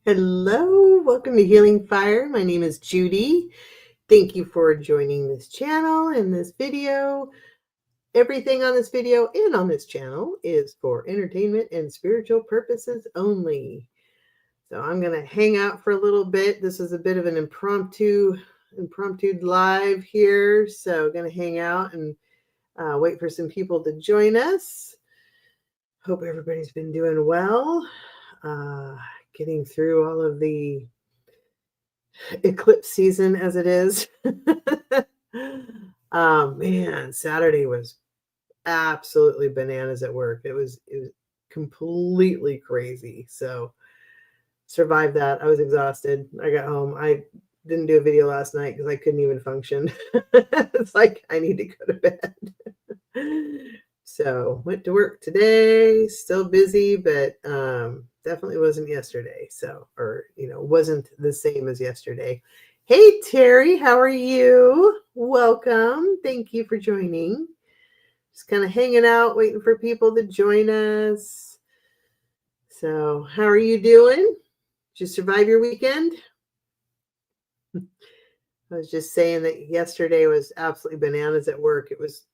Hello, welcome to Healing Fire. My name is Judy. Thank you for joining this channel and this video. Everything on this video and on this channel is for entertainment and spiritual purposes only. So I'm going to hang out for a little bit. This is a bit of an impromptu live here. So going to hang out and wait for some people to join us. Hope everybody's been doing well. Getting through all of the eclipse season as it is. Man, Saturday was absolutely bananas at work. It was completely crazy. So survived that. I was exhausted. I got home. I didn't do a video last night because I couldn't even function. It's like I need to go to bed. So went to work today, still busy, but definitely wasn't yesterday. So, wasn't the same as yesterday. Hey, Terry, how are you? Welcome. Thank you for joining. Just kind of hanging out, waiting for people to join us. So how are you doing? Did you survive your weekend? I was just saying that yesterday was absolutely bananas at work. It was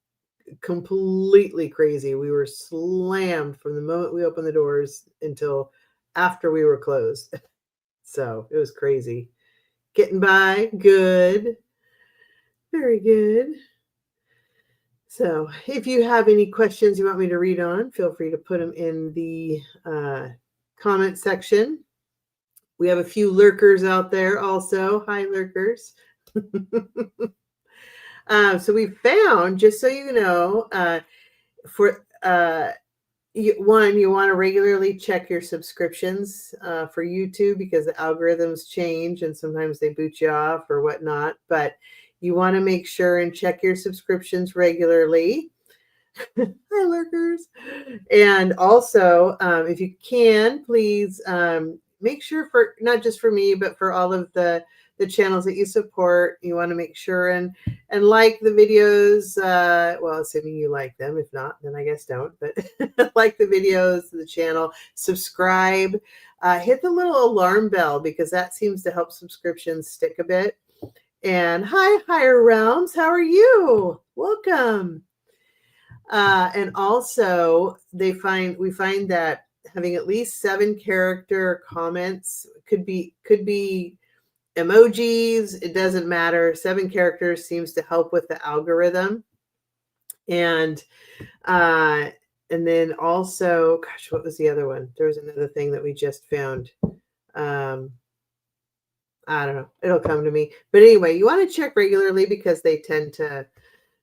completely crazy. We were slammed from the moment we opened the doors until after we were closed. So it was crazy. Getting by, good. Very good. So if you have any questions you want me to read on, feel free to put them in the comment section. We have a few lurkers out there also. Hi, lurkers. So we found, just so you know, you want to regularly check your subscriptions for YouTube because the algorithms change and sometimes they boot you off or whatnot. But you want to make sure and check your subscriptions regularly. Hi, lurkers. And also, if you can, please make sure, for not just for me, but for all of the channels that you support, you want to make sure and like the videos. Well, assuming you like them. If not, then I guess don't. But like the videos, the channel, subscribe, hit the little alarm bell because that seems to help subscriptions stick a bit. And hi, Higher Realms. How are you? Welcome. And also, we find that having at least 7 character comments could be emojis. It doesn't matter. 7 characters seems to help with the algorithm. And then also, gosh, what was the other one? There was another thing that we just found. I don't know. It'll come to me. But anyway, you want to check regularly because they tend to,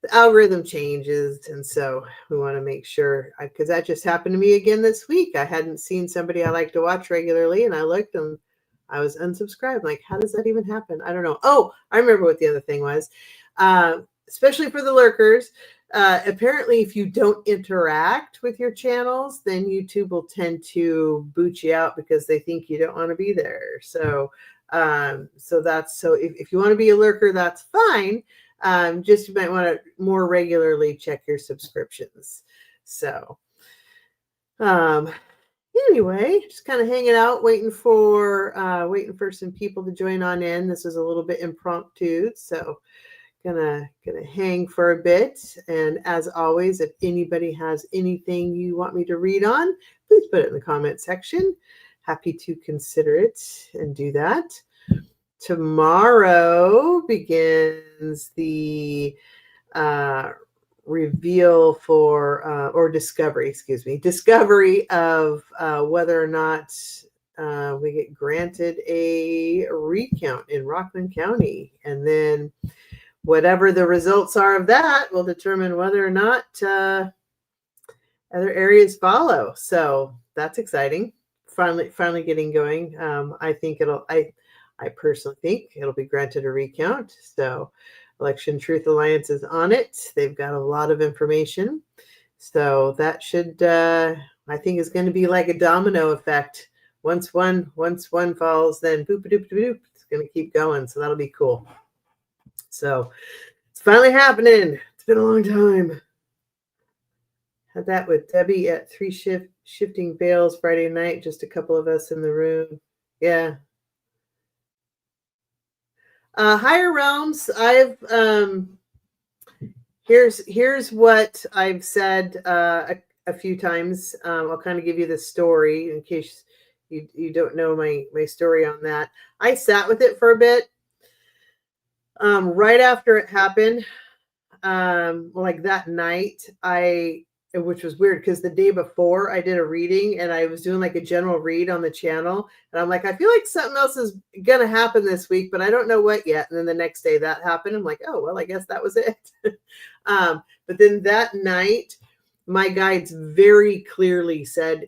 the algorithm changes. And so we want to make sure, because that just happened to me again this week. I hadn't seen somebody I like to watch regularly, and I looked and I was unsubscribed. Like, how does that even happen? I don't know. Oh, I remember what the other thing was. Especially for the lurkers. Apparently, if you don't interact with your channels, then YouTube will tend to boot you out because they think you don't want to be there. So if you want to be a lurker, that's fine. Just you might want to more regularly check your subscriptions. So anyway, just kind of hanging out, waiting for some people to join on in. This is a little bit impromptu, so gonna hang for a bit. And as always, if anybody has anything you want me to read on, please put it in the comment section. Happy to consider it and do that. Tomorrow begins the reveal for or discovery of whether or not we get granted a recount in Rockland County, and then whatever the results are of that will determine whether or not other areas follow. So that's exciting. Finally getting going. I personally think it'll be granted a recount. So Election Truth Alliance is on it. They've got a lot of information. So that should, I think, is going to be like a domino effect. Once one falls, then boop, boop, boop, boop, it's going to keep going. So that'll be cool. So it's finally happening. It's been a long time. Had that with Debbie at 3 Shifting Veils Friday night, just a couple of us in the room. Yeah. Higher realms. Here's what I've said a few times. I'll kind of give you the story in case you don't know my story on that. I sat with it for a bit. Right after it happened, like that night, which was weird because the day before I did a reading and I was doing like a general read on the channel, and I'm like, I feel like something else is gonna happen this week, but I don't know what yet. And then the next day that happened. I'm like, oh well, I guess that was it. But then that night, my guides very clearly said,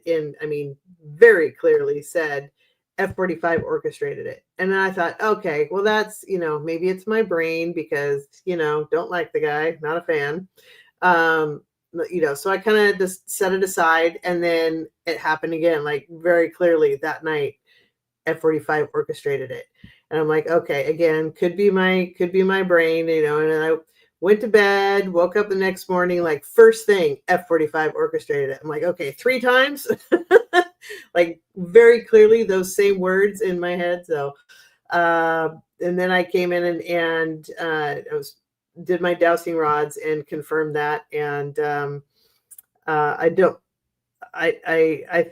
very clearly said, F45 orchestrated it. And then I thought, okay, well, that's, maybe it's my brain because, don't like the guy, not a fan. So I kind of just set it aside, and then it happened again, like very clearly that night, F45 orchestrated it. And I'm like, okay, again, could be my brain, and then I went to bed, woke up the next morning, like first thing, F45 orchestrated it. I'm like, okay, 3 times, like very clearly those same words in my head. So, and then I came in and did my dowsing rods and confirmed that. And I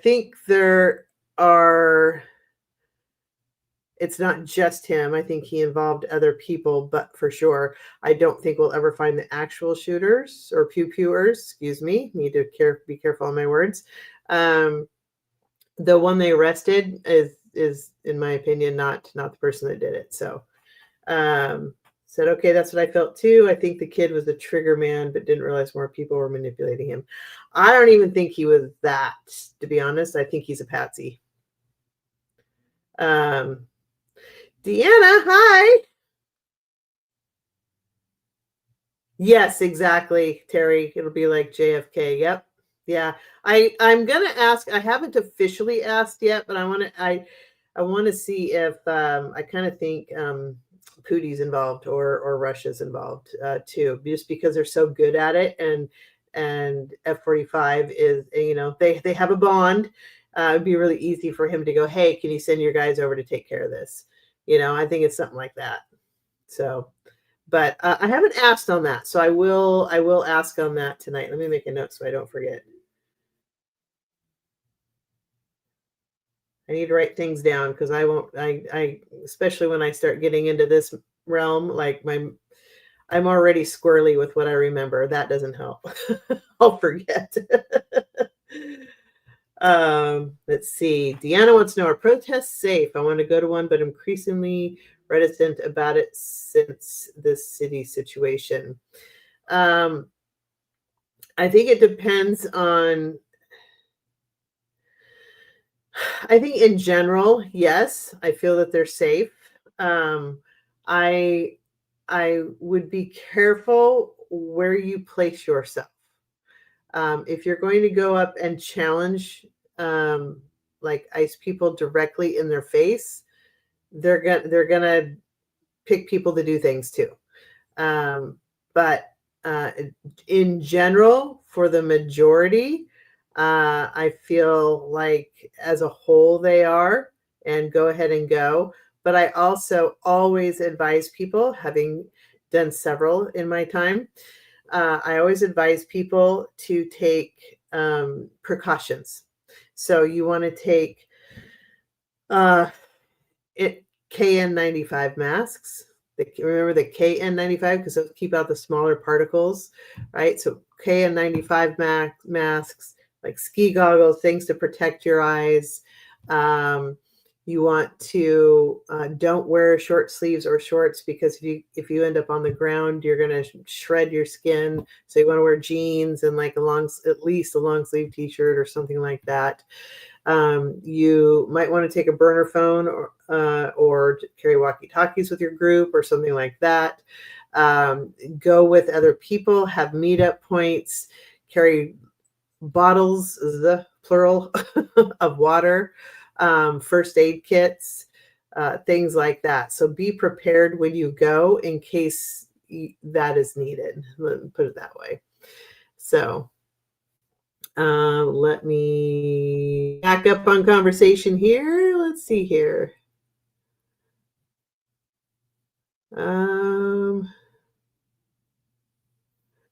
think there are. It's not just him. I think he involved other people, but for sure, I don't think we'll ever find the actual shooters or pew-pewers. Excuse me. Need to be careful on my words. The one they arrested is in my opinion not the person that did it. So said, okay, that's what I felt too. I think the kid was a trigger man, but didn't realize more people were manipulating him. I don't even think he was that, to be honest. I think he's a patsy. Deanna, hi. Yes, exactly, Terry. It'll be like JFK. Yep. Yeah. I'm gonna ask. I haven't officially asked yet, but I want to see if I kind of think Pootie's involved or Russia's involved too, just because they're so good at it, and F45 is, they have a bond. It'd be really easy for him to go, hey, can you send your guys over to take care of this? I think it's something like that. So, but I haven't asked on that, so I will ask on that tonight. Let me make a note so I don't forget. I need to write things down because I won't. I especially when I start getting into this realm, like I'm already squirrely with what I remember. That doesn't help. I'll forget. Let's see. Deanna wants to know, are protests safe? I want to go to one, but increasingly reticent about it since this city situation. I think it depends on. I think in general, yes, I feel that they're safe. Um, I I would be careful where you place yourself. If you're going to go up and challenge like ICE people directly in their face, they're gonna pick people to do things too. But in general, for the majority, I feel like as a whole they are, and go ahead and go. But I also always advise people, having done several in my time, I always advise people to take precautions. So you want to take uh, KN95 masks. Remember the KN95 because those keep out the smaller particles, right? So KN95 masks, like ski goggles, things to protect your eyes. You want to don't wear short sleeves or shorts because if you end up on the ground, you're going to shred your skin. So you want to wear jeans and like at least a long sleeve t-shirt or something like that. You might want to take a burner phone or carry walkie-talkies with your group or something like that. Go with other people, have meetup points, carry bottles, the plural, of water, first aid kits, things like that. So be prepared when you go in case that is needed. Let me put it that way. So Let me back up on conversation here. Let's see here.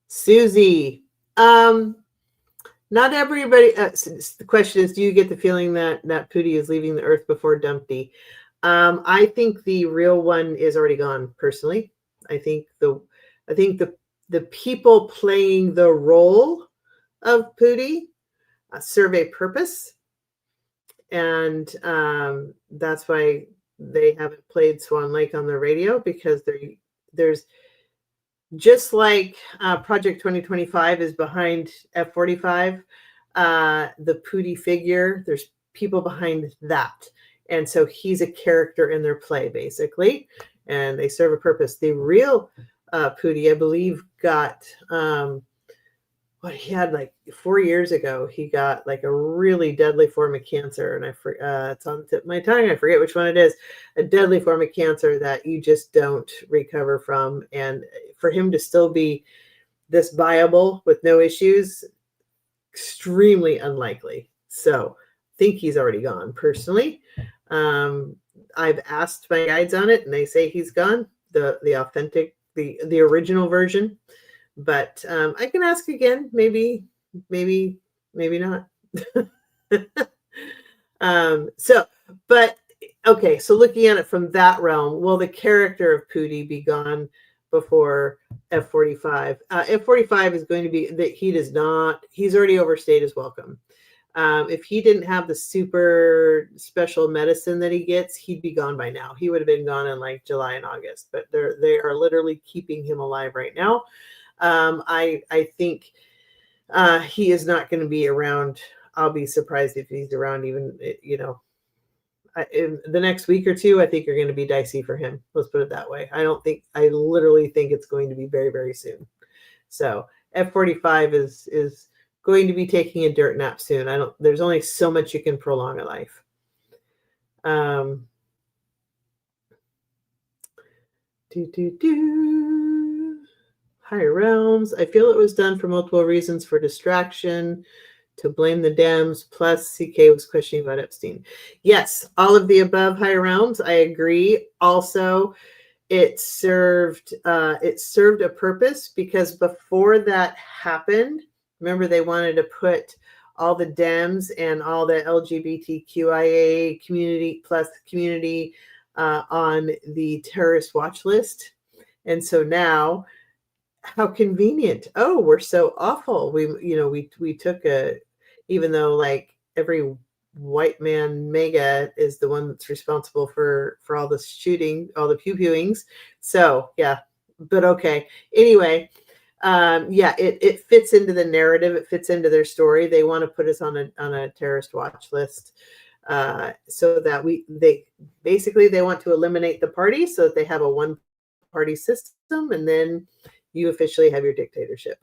Susie, not everybody. The question is, do you get the feeling that Pootie is leaving the earth before Dumpty? I think the real one is already gone. Personally, I think the people playing the role of Pootie serve a purpose, and that's why they haven't played Swan Lake on the radio, because there's just like Project 2025 is behind F45, the Pootie figure, there's people behind that. And so he's a character in their play, basically, and they serve a purpose. The real Pootie, I believe, got what he had like 4 years ago. He got like a really deadly form of cancer, and it's on the tip of my tongue. I forget which one it is. A deadly form of cancer that you just don't recover from, and for him to still be this viable with no issues, extremely unlikely. So I think he's already gone. Personally, I've asked my guides on it, and they say he's gone. The authentic, the original version. But I can ask again. Maybe not. But okay. So looking at it from that realm, will the character of Pootie be gone before F45? F45 is going to be that he does not. He's already overstayed his welcome. If he didn't have the super special medicine that he gets, he'd be gone by now. He would have been gone in like July and August. But they are literally keeping him alive right now. I think he is not going to be around. I'll be surprised if he's around even, in the next week or two. I think are going to be dicey for him. Let's put it that way. I literally think it's going to be very, very soon. So F45 is going to be taking a dirt nap soon. There's only so much you can prolong a life. Higher realms. I feel it was done for multiple reasons, for distraction, to blame the Dems, plus CK was questioning about Epstein. Yes, all of the above, higher realms. I agree. Also, it served a purpose, because before that happened, remember, they wanted to put all the Dems and all the LGBTQIA community on the terrorist watch list. And so now, how convenient. Oh, we're so awful. We took even though like every white man mega is the one that's responsible for all the shooting, all the pew-pewings. So yeah, but okay. Anyway, it fits into the narrative. It fits into their story. They want to put us on a terrorist watch list, so that they want to eliminate the party, so that they have a one party system, and then you officially have your dictatorship.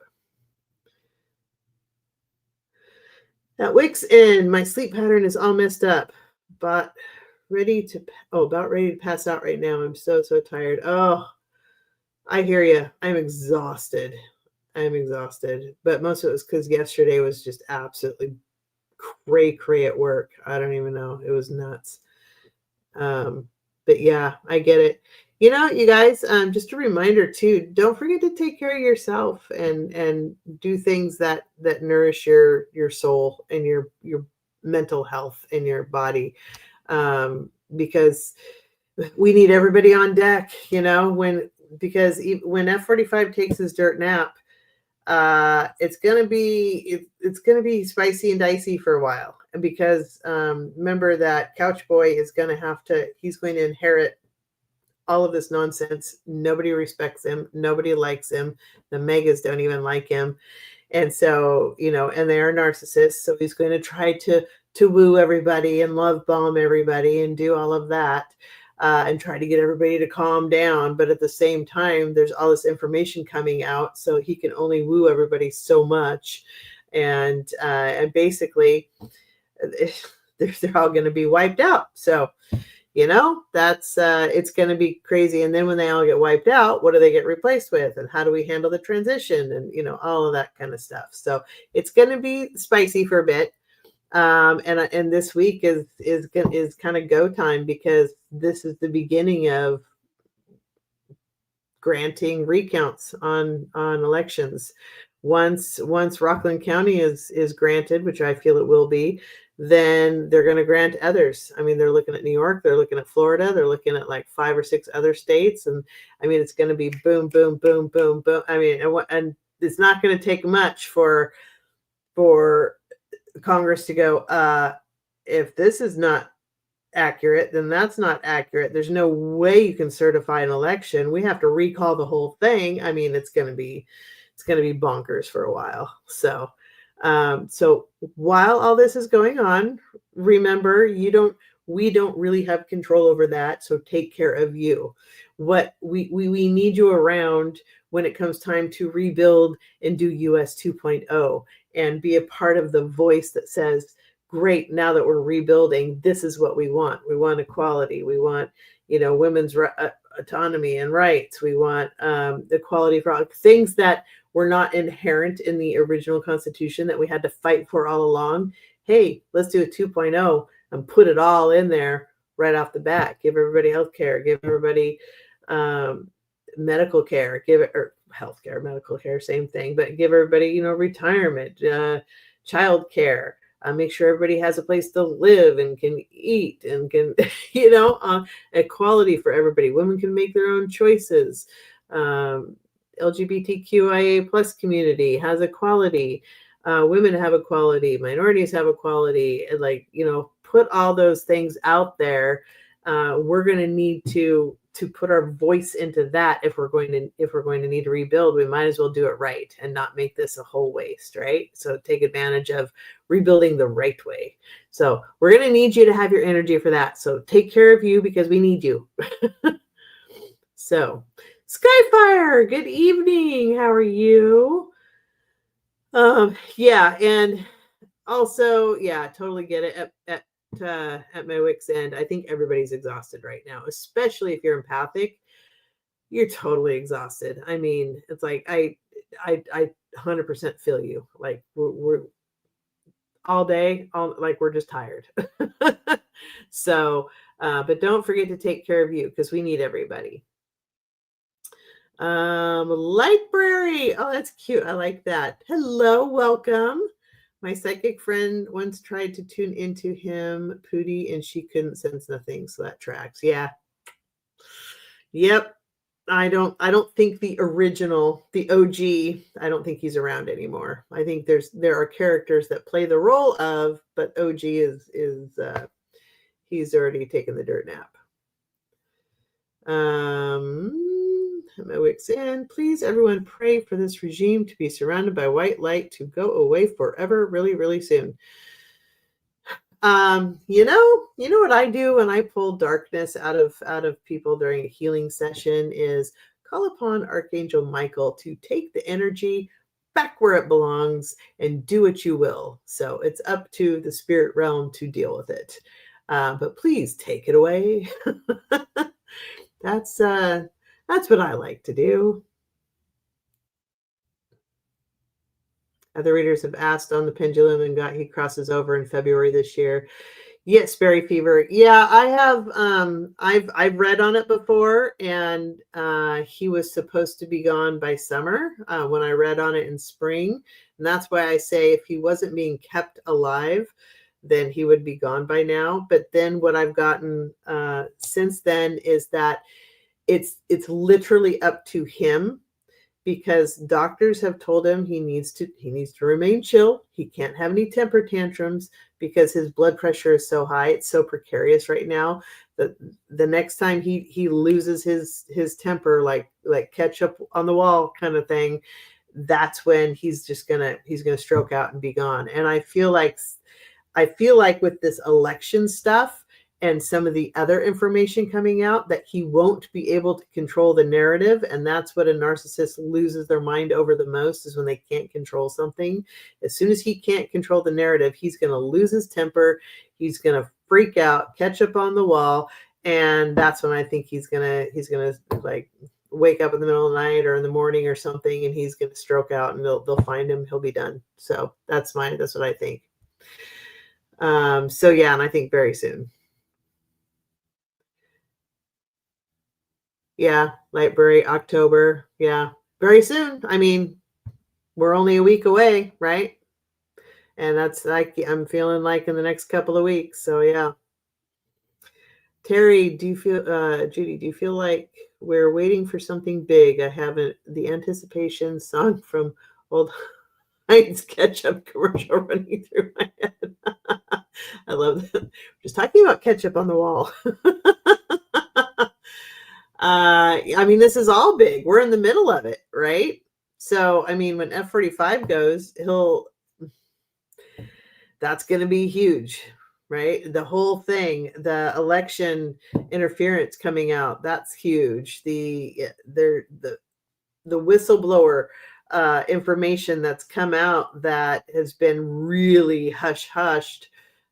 That Wix in. My sleep pattern is all messed up, but about ready to pass out right now. I'm so tired. Oh, I hear you. I'm exhausted. But most of it was because yesterday was just absolutely cray at work. I don't even know. It was nuts. But yeah, I get it. You guys, just a reminder too, don't forget to take care of yourself and do things that nourish your soul and your mental health and your body, because we need everybody on deck, because when F45 takes his dirt nap, it's gonna be spicy and dicey for a while, because remember that Couch Boy he's going to inherit all of this nonsense. Nobody respects him. Nobody likes him. The megas don't even like him. And so, and they are narcissists. So he's going to try to woo everybody and love bomb everybody and do all of that, and try to get everybody to calm down. But at the same time, there's all this information coming out. So he can only woo everybody so much. And basically they're all going to be wiped out. So, That's it's going to be crazy. And then when they all get wiped out, what do they get replaced with, and how do we handle the transition, and all of that kind of stuff. So it's going to be spicy for a bit. And this week is kind of go time, because this is the beginning of granting recounts on elections. Once Rockland County is granted, which I feel it will be, then they're going to grant others. I mean, they're looking at New York, they're looking at Florida, they're looking at like 5 or 6 other states, and I mean, it's going to be boom, boom, boom, boom, boom. I mean, and it's not going to take much for Congress to go, if this is not accurate, then that's not accurate. There's no way you can certify an election. We have to recall the whole thing. I mean, it's going to be bonkers for a while. So while all this is going on, remember, we don't really have control over that. So take care of you. What we need you around when it comes time to rebuild and do US 2.0, and be a part of the voice that says, great, now that we're rebuilding, this is what we want. We want equality. We want, women's autonomy and rights. We want equality for all, things that were not inherent in the original Constitution that we had to fight for all along. Hey, let's do a 2.0 and put it all in there right off the bat. Give everybody health care, give everybody medical care, or health care, medical care, same thing, but give everybody, retirement, child care. Make sure everybody has a place to live and can eat and can, equality for everybody. Women can make their own choices. LGBTQIA plus community has equality. Women have equality. Minorities have equality. And put all those things out there. We're going to need to put our voice into that. If we're going to need to rebuild, we might as well do it right and not make this a whole waste, right? So take advantage of rebuilding the right way. So we're going to need you to have your energy for that. So take care of you, because we need you. So Skyfire, good evening. How are you? Yeah. And also, yeah, totally get it. At my wit's end, I think everybody's exhausted right now, especially if you're empathic. You're totally exhausted. I mean, it's like I 100% feel you. Like we're all day, we're just tired. So, but don't forget to take care of you, because we need everybody. Lightbrary. Oh, that's cute. I like that. Hello, welcome. My psychic friend once tried to tune into him, Pootie, and she couldn't sense nothing. So that tracks. Yeah. Yep. I don't think the original, the OG, I don't think he's around anymore. I think there are characters that play the role of, but OG is he's already taken the dirt nap. My wit's end. Please, everyone, pray for this regime to be surrounded by white light to go away forever, really, really soon. You know what I do when I pull darkness out of people during a healing session is call upon Archangel Michael to take the energy back where it belongs and do what you will. So it's up to the spirit realm to deal with it. But please take it away. That's what I like to do. Other readers have asked on the pendulum, and he crosses over in February this year. Yes, Berry Fever. Yeah, I have. I've read on it before, and he was supposed to be gone by summer when I read on it in spring, and that's why I say if he wasn't being kept alive, then he would be gone by now. But then what I've gotten since then is that it's literally up to him, because doctors have told him he needs to remain chill. He can't have any temper tantrums because his blood pressure is so high. It's so precarious right now that the next time he loses his temper, like ketchup on the wall kind of thing, that's when he's gonna stroke out and be gone. And I feel like with this election stuff and some of the other information coming out, that he won't be able to control the narrative. And that's what a narcissist loses their mind over the most, is when they can't control something. As soon as he can't control the narrative, he's going to lose his temper. He's going to freak out, catch up on the wall, And that's when I think he's gonna like wake up in the middle of the night or in the morning or something, and he's gonna stroke out, and they'll find him. He'll be done. So that's what I think. So yeah, and I think very soon. Yeah, Lightbury, October. Yeah, very soon. I mean, we're only a week away, right? And that's like I'm feeling like in the next couple of weeks. So yeah. Terry, do you feel Judy, do you feel like we're waiting for something big? I haven't the anticipation song from old Heinz ketchup commercial running through my head. I love that. Just talking about ketchup on the wall. I mean, this is all big. We're in the middle of it, right? So, I mean, when F-45 goes, that's going to be huge, right? The whole thing, the election interference coming out, that's huge. The whistleblower information that's come out that has been really hushed.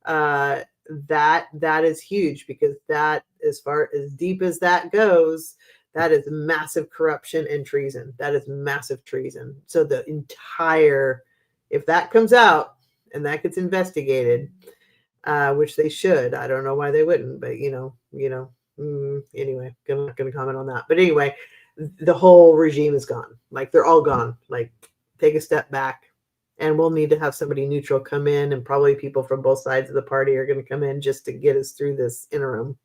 That is huge, because that, as far as deep as that goes, that is massive corruption and treason. That is massive treason. So the entire, if that comes out and that gets investigated, which they should, I don't know why they wouldn't, but anyway, I'm not going to comment on that. But anyway, the whole regime is gone. Like, they're all gone. Like, take a step back, and we'll need to have somebody neutral come in, and probably people from both sides of the party are going to come in just to get us through this interim.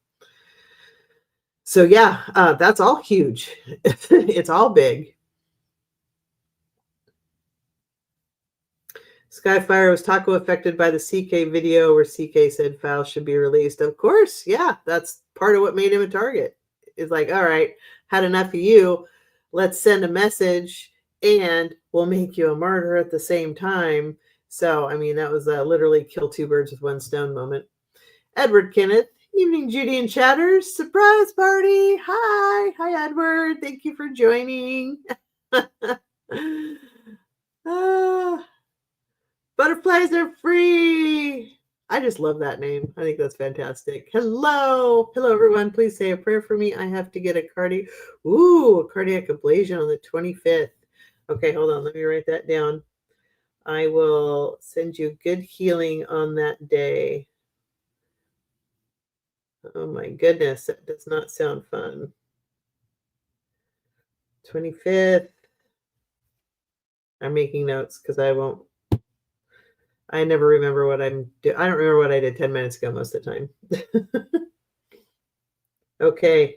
So yeah, that's all huge. It's all big. Skyfire, was Taco affected by the CK video where CK said files should be released? Of course, yeah. That's part of what made him a target. It's like, all right, had enough of you. Let's send a message, and we'll make you a martyr at the same time. So, I mean, that was literally kill two birds with one stone moment. Edward Kenneth, evening, Judy and Chatters. Surprise party. Hi, Edward. Thank you for joining. Butterflies are free. I just love that name. I think that's fantastic. Hello, everyone. Please say a prayer for me. I have to get a cardiac ablation on the 25th. Okay, hold on. Let me write that down. I will send you good healing on that day. Oh my goodness, that does not sound fun. 25th. I'm making notes because I never remember what I'm doing. I don't remember what I did 10 minutes ago most of the time. Okay.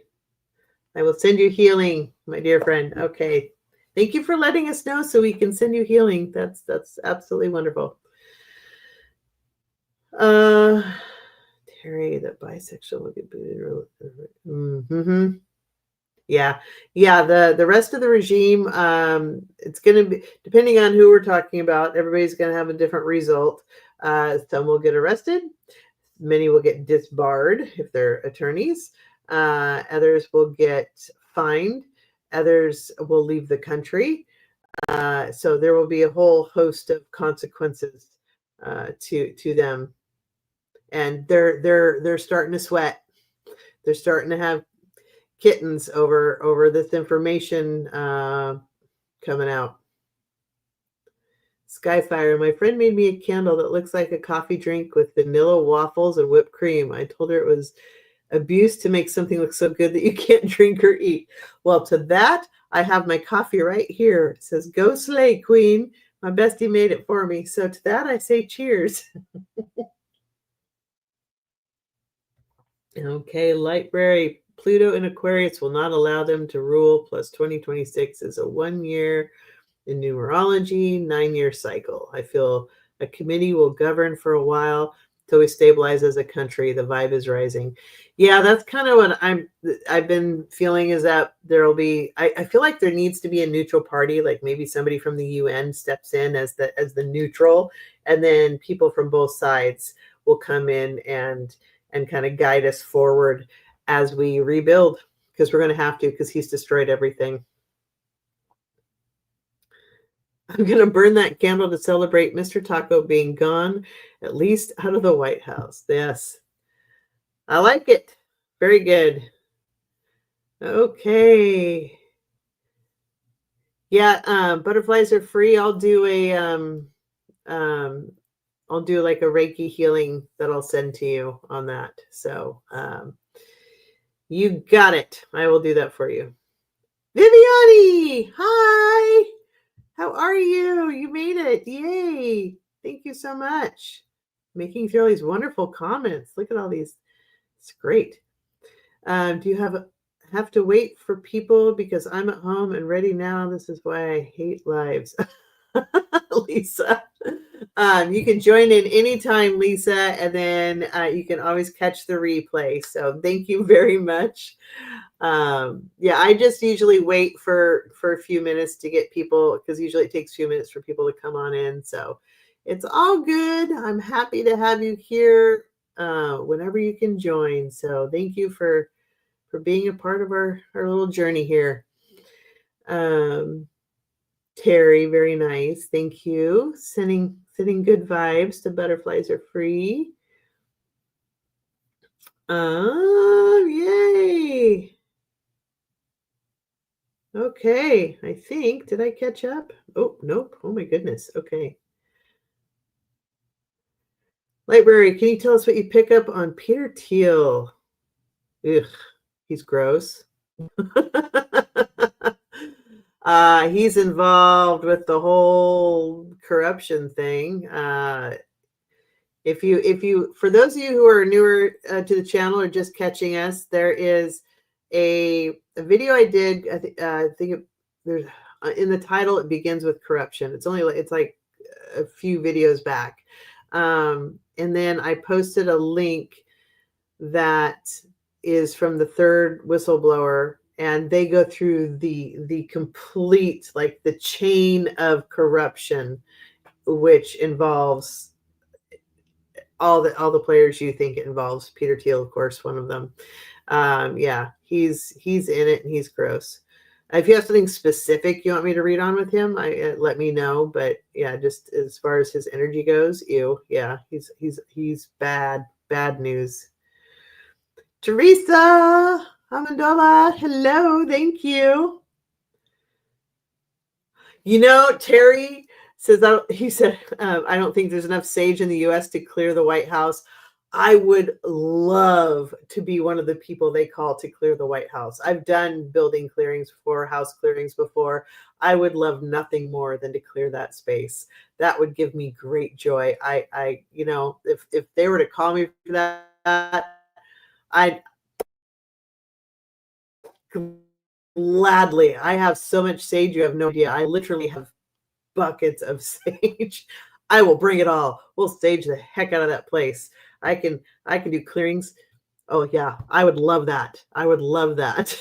I will send you healing, my dear friend. Okay. Thank you for letting us know so we can send you healing. That's absolutely wonderful. Terry, the bisexual will get booted. Mm-hmm. Yeah. The rest of the regime, it's going to be, depending on who we're talking about, everybody's going to have a different result. Some will get arrested. Many will get disbarred if they're attorneys. Others will get fined. Others will leave the country. So there will be a whole host of consequences to them. And they're starting to sweat. They're starting to have kittens over this information coming out. Skyfire, my friend made me a candle that looks like a coffee drink with vanilla waffles and whipped cream. I told her it was abuse to make something look so good that you can't drink or eat. Well, to that, I have my coffee right here. It says, go slay, queen. My bestie made it for me. So to that, I say cheers. Okay, Lightberry. Pluto in Aquarius will not allow them to rule. Plus 2026 is a 1 year in numerology, 9-year cycle. I feel a committee will govern for a while till we stabilize as a country. The vibe is rising. Yeah, that's kind of what I've been feeling, is that there'll be, I feel like there needs to be a neutral party, like maybe somebody from the UN steps in as the neutral, and then people from both sides will come in and kind of guide us forward as we rebuild, because we're going to have to, because he's destroyed everything. I'm going to burn that candle to celebrate Mr. Taco being gone, at least out of the White House. Yes. I like it. Very good. Okay. Yeah, butterflies are free. Um, I'll do like a Reiki healing that I'll send to you on that. So, you got it. I will do that for you. Viviani, hi. How are you? You made it. Yay. Thank you so much. Making through all these wonderful comments. Look at all these. It's great. Do you have to wait for people because I'm at home and ready now? This is why I hate lives. Lisa. You can join in anytime, Lisa, and then you can always catch the replay. So thank you very much. Yeah, I just usually wait for a few minutes to get people, because usually it takes a few minutes for people to come on in. So it's all good. I'm happy to have you here whenever you can join. So thank you for being a part of our little journey here. Terry, very nice. Thank you. Sending good vibes to Butterflies Are Free. Yay. Okay, I think, did I catch up? Oh, nope. Oh my goodness. Okay. Library, can you tell us what you pick up on Peter Thiel? Ugh, he's gross. He's involved with the whole corruption thing. If you, for those of you who are newer to the channel or just catching us, there is a video I did. I think there's in the title. It begins with corruption. It's like a few videos back, and then I posted a link that is from the third whistleblower, and they go through the complete, like, the chain of corruption, which involves all the players you think it involves. Peter Thiel, of course, one of them. Yeah, he's in it, and he's gross. If you have something specific you want me to read on with him, let me know. But yeah, just as far as his energy goes, ew. Yeah, he's bad news. Teresa Amendola, hello, thank you. Terry says, he said, I don't think there's enough sage in the U.S. to clear the White House. I would love to be one of the people they call to clear the White House. I've done building clearings before, house clearings before. I would love nothing more than to clear that space. That would give me great joy. If they were to call me for that, I'd gladly. I have so much sage, you have no idea. I literally have buckets of sage. I will bring it all. We'll sage the heck out of that place. I can do clearings. Oh yeah, I would love that. I would love that.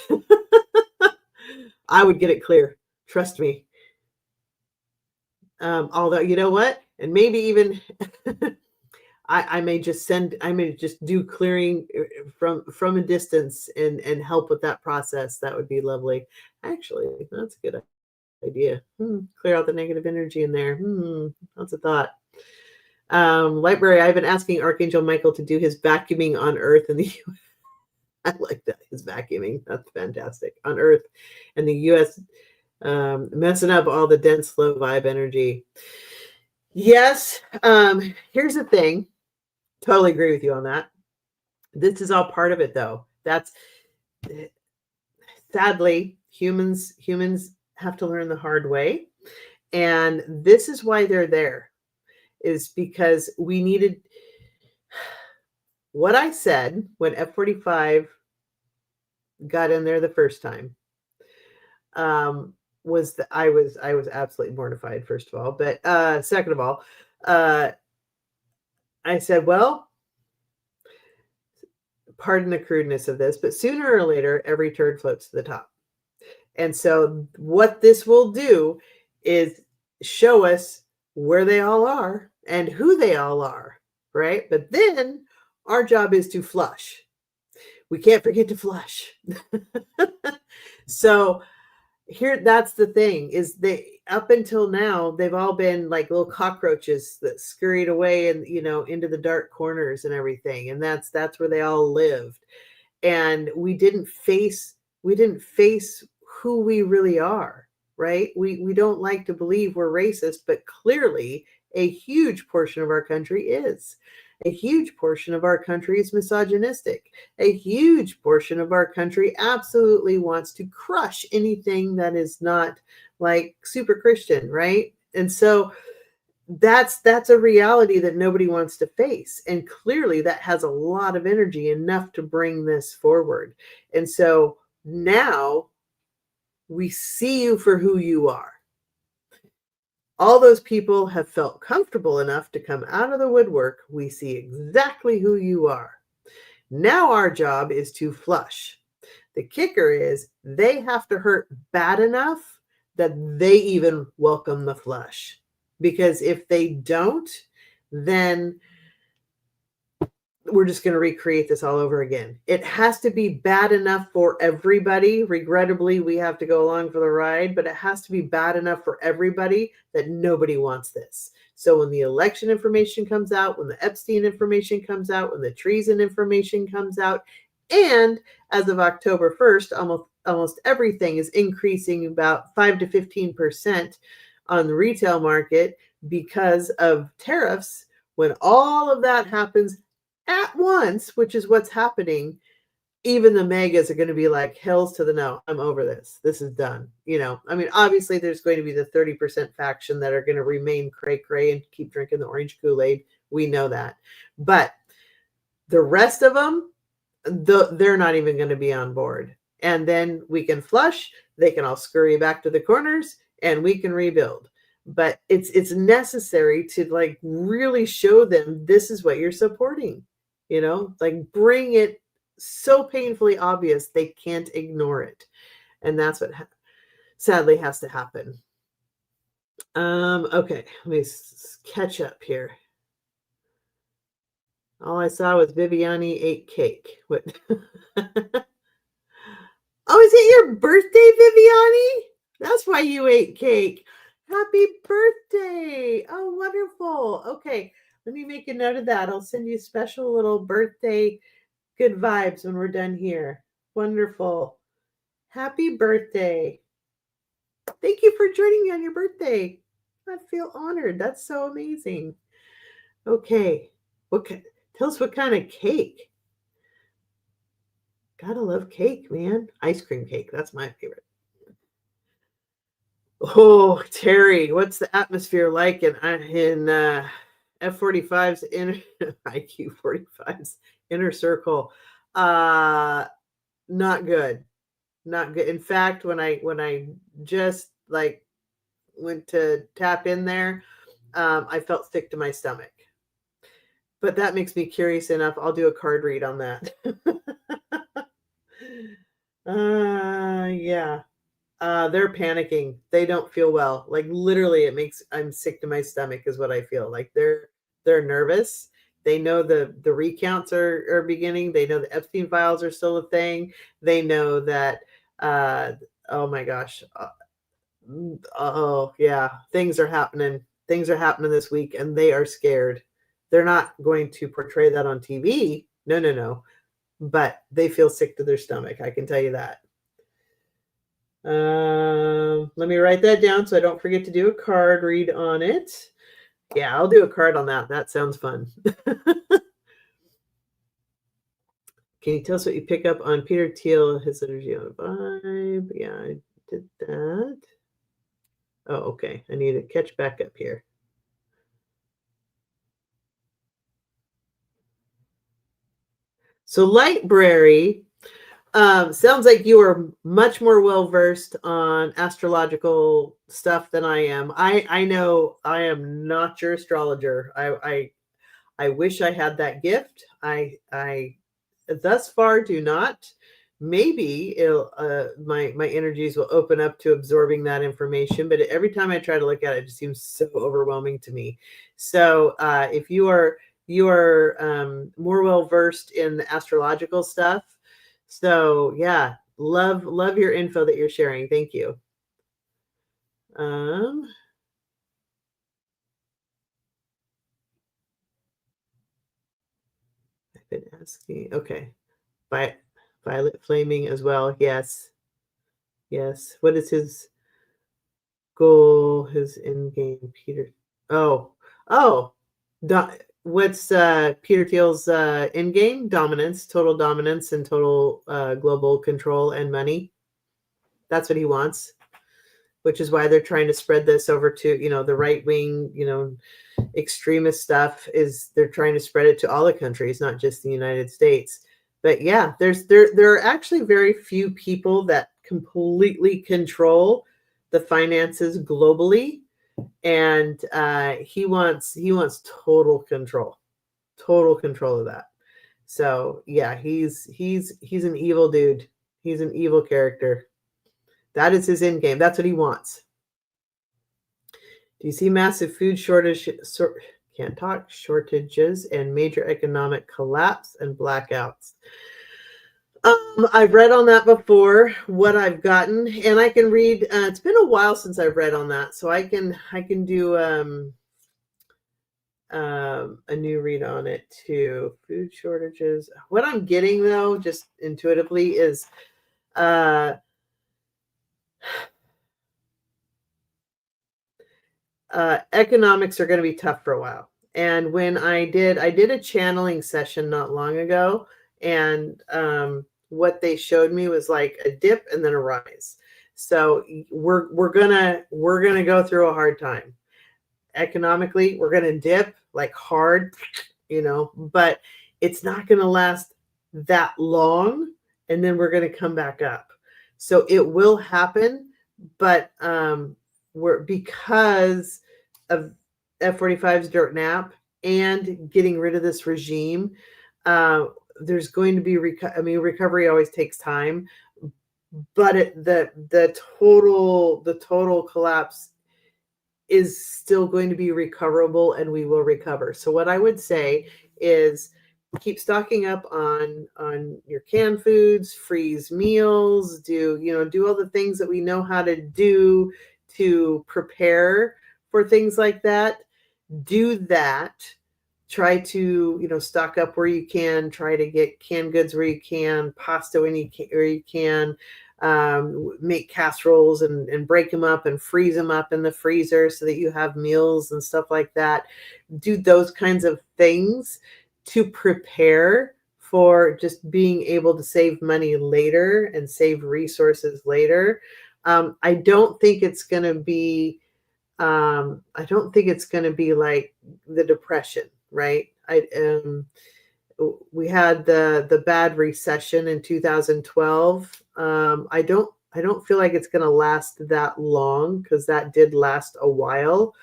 I would get it clear. Trust me. Although, you know what? And maybe even I may just do clearing from a distance and help with that process. That would be lovely. Actually, that's a good idea. Clear out the negative energy in there. That's a thought. Library, I've been asking Archangel Michael to do his vacuuming on Earth in the U.S. I like that, his vacuuming. That's fantastic. On Earth and the U.S., messing up all the dense, low vibe energy. Yes. Here's the thing. Totally agree with you on that. This is all part of it, though. That's sadly, humans have to learn the hard way. And this is why they're there, is because we needed what I said when F-45 got in there the first time. Was that I was absolutely mortified, first of all. But second of all, I said, well, pardon the crudeness of this, but sooner or later, every turd floats to the top. And so what this will do is show us where they all are and who they all are, right? But then our job is to flush. We can't forget to flush. So here, that's the thing, is they, up until now, they've all been like little cockroaches that scurried away and into the dark corners and everything. And that's where they all lived. and we didn't face who we really are, right? We don't like to believe we're racist, but clearly a huge portion of our country is. A huge portion of our country is misogynistic. A huge portion of our country absolutely wants to crush anything that is not like super Christian, right? And so that's a reality that nobody wants to face, and clearly that has a lot of energy, enough to bring this forward. And so now we see you for who you are. All those people have felt comfortable enough to come out of the woodwork. We see exactly who you are. Now our job is to flush. The kicker is they have to hurt bad enough that they even welcome the flush. Because if they don't, then we're just going to recreate this all over again. It has to be bad enough for everybody. Regrettably, we have to go along for the ride, but it has to be bad enough for everybody that nobody wants this. So when the election information comes out, when the Epstein information comes out, when the treason information comes out, and as of October 1st, almost everything is increasing about 5 to 15% on the retail market because of tariffs. When all of that happens at once, which is what's happening, even the megas are going to be like, hells to the no, I'm over this. This is done. I mean, obviously there's going to be the 30% faction that are going to remain cray and keep drinking the orange Kool-Aid. We know that. But the rest of them, they're not even going to be on board. And then we can flush, they can all scurry back to the corners, and we can rebuild. But it's necessary to like really show them this is what you're supporting, like bring it so painfully obvious they can't ignore it. And that's what sadly has to happen. Okay, let me catch up here. All I saw was Viviani ate cake. What? Oh, is it your birthday, Viviani? That's why you ate cake. Happy birthday. Oh, wonderful. Okay, let me make a note of that. I'll send you a special little birthday good vibes when we're done here. Wonderful. Happy birthday. Thank you for joining me on your birthday. I feel honored. That's so amazing. Okay. Tell us what kind of cake. Gotta love cake, man. Ice cream cake. That's my favorite. Oh, Terry, what's the atmosphere like in F45's inner IQ 45's inner circle? Not good. Not good. In fact, when I just like went to tap in there, I felt sick to my stomach. But that makes me curious enough. I'll do a card read on that. Yeah. They're panicking. They don't feel well. Like literally I'm sick to my stomach is what I feel. Like they're nervous. They know the recounts are beginning. They know the Epstein files are still a thing. They know that oh my gosh. Oh yeah, things are happening. Things are happening this week and they are scared. They're not going to portray that on TV. No. But they feel sick to their stomach. I can tell you that. Let me write that down so I don't forget to do a card read on it. Yeah, I'll do a card on that. That sounds fun. Can you tell us what you pick up on Peter Thiel, his energy on a vibe? Yeah, I did that. Oh, okay. I need to catch back up here. So Lightbrary, sounds like you are much more well-versed on astrological stuff than I am. I know I am not your astrologer. I wish I had that gift. I thus far do not. Maybe my energies will open up to absorbing that information, but every time I try to look at it, it just seems so overwhelming to me. So if you are more well versed in the astrological stuff, so yeah, love your info that you're sharing. Thank you. I've been asking. Okay, Violet Flaming as well. Yes. Yes. What is his goal? His end game, Peter. Oh. Oh. What's Peter Thiel's end game? Dominance, total dominance, and total global control and money. That's what he wants, which is why they're trying to spread this over to, the right wing, extremist stuff. Is they're trying to spread it to all the countries, not just the United States. But yeah, there are actually very few people that completely control the finances globally, and he wants total control of that. So yeah, he's an evil dude. He's an evil character. That is his end game. That's what he wants. Do you see massive food shortages and major economic collapse and blackouts? I've read on that before, what I've gotten, and I can read. It's been a while since I've read on that, so I can do a new read on it too. Food shortages. What I'm getting though, just intuitively, is economics are going to be tough for a while. And when I did a channeling session not long ago, and what they showed me was like a dip and then a rise. So we're gonna go through a hard time economically. We're gonna dip like hard, but it's not gonna last that long, and then we're gonna come back up. So it will happen, but because of F-45's dirt nap and getting rid of this regime, there's going to be recovery always takes time, but the total collapse is still going to be recoverable, and we will recover. So what I would say is keep stocking up on your canned foods, freeze meals, do all the things that we know how to do to prepare for things like that. Do that. Try to, stock up where you can. Try to get canned goods where you can, pasta where you can. Make casseroles and break them up and freeze them up in the freezer so that you have meals and stuff like that. Do those kinds of things to prepare for just being able to save money later and save resources later. I don't think it's going to be like the Depression, right? We had the bad recession in 2012. I don't feel like it's going to last that long, because that did last a while.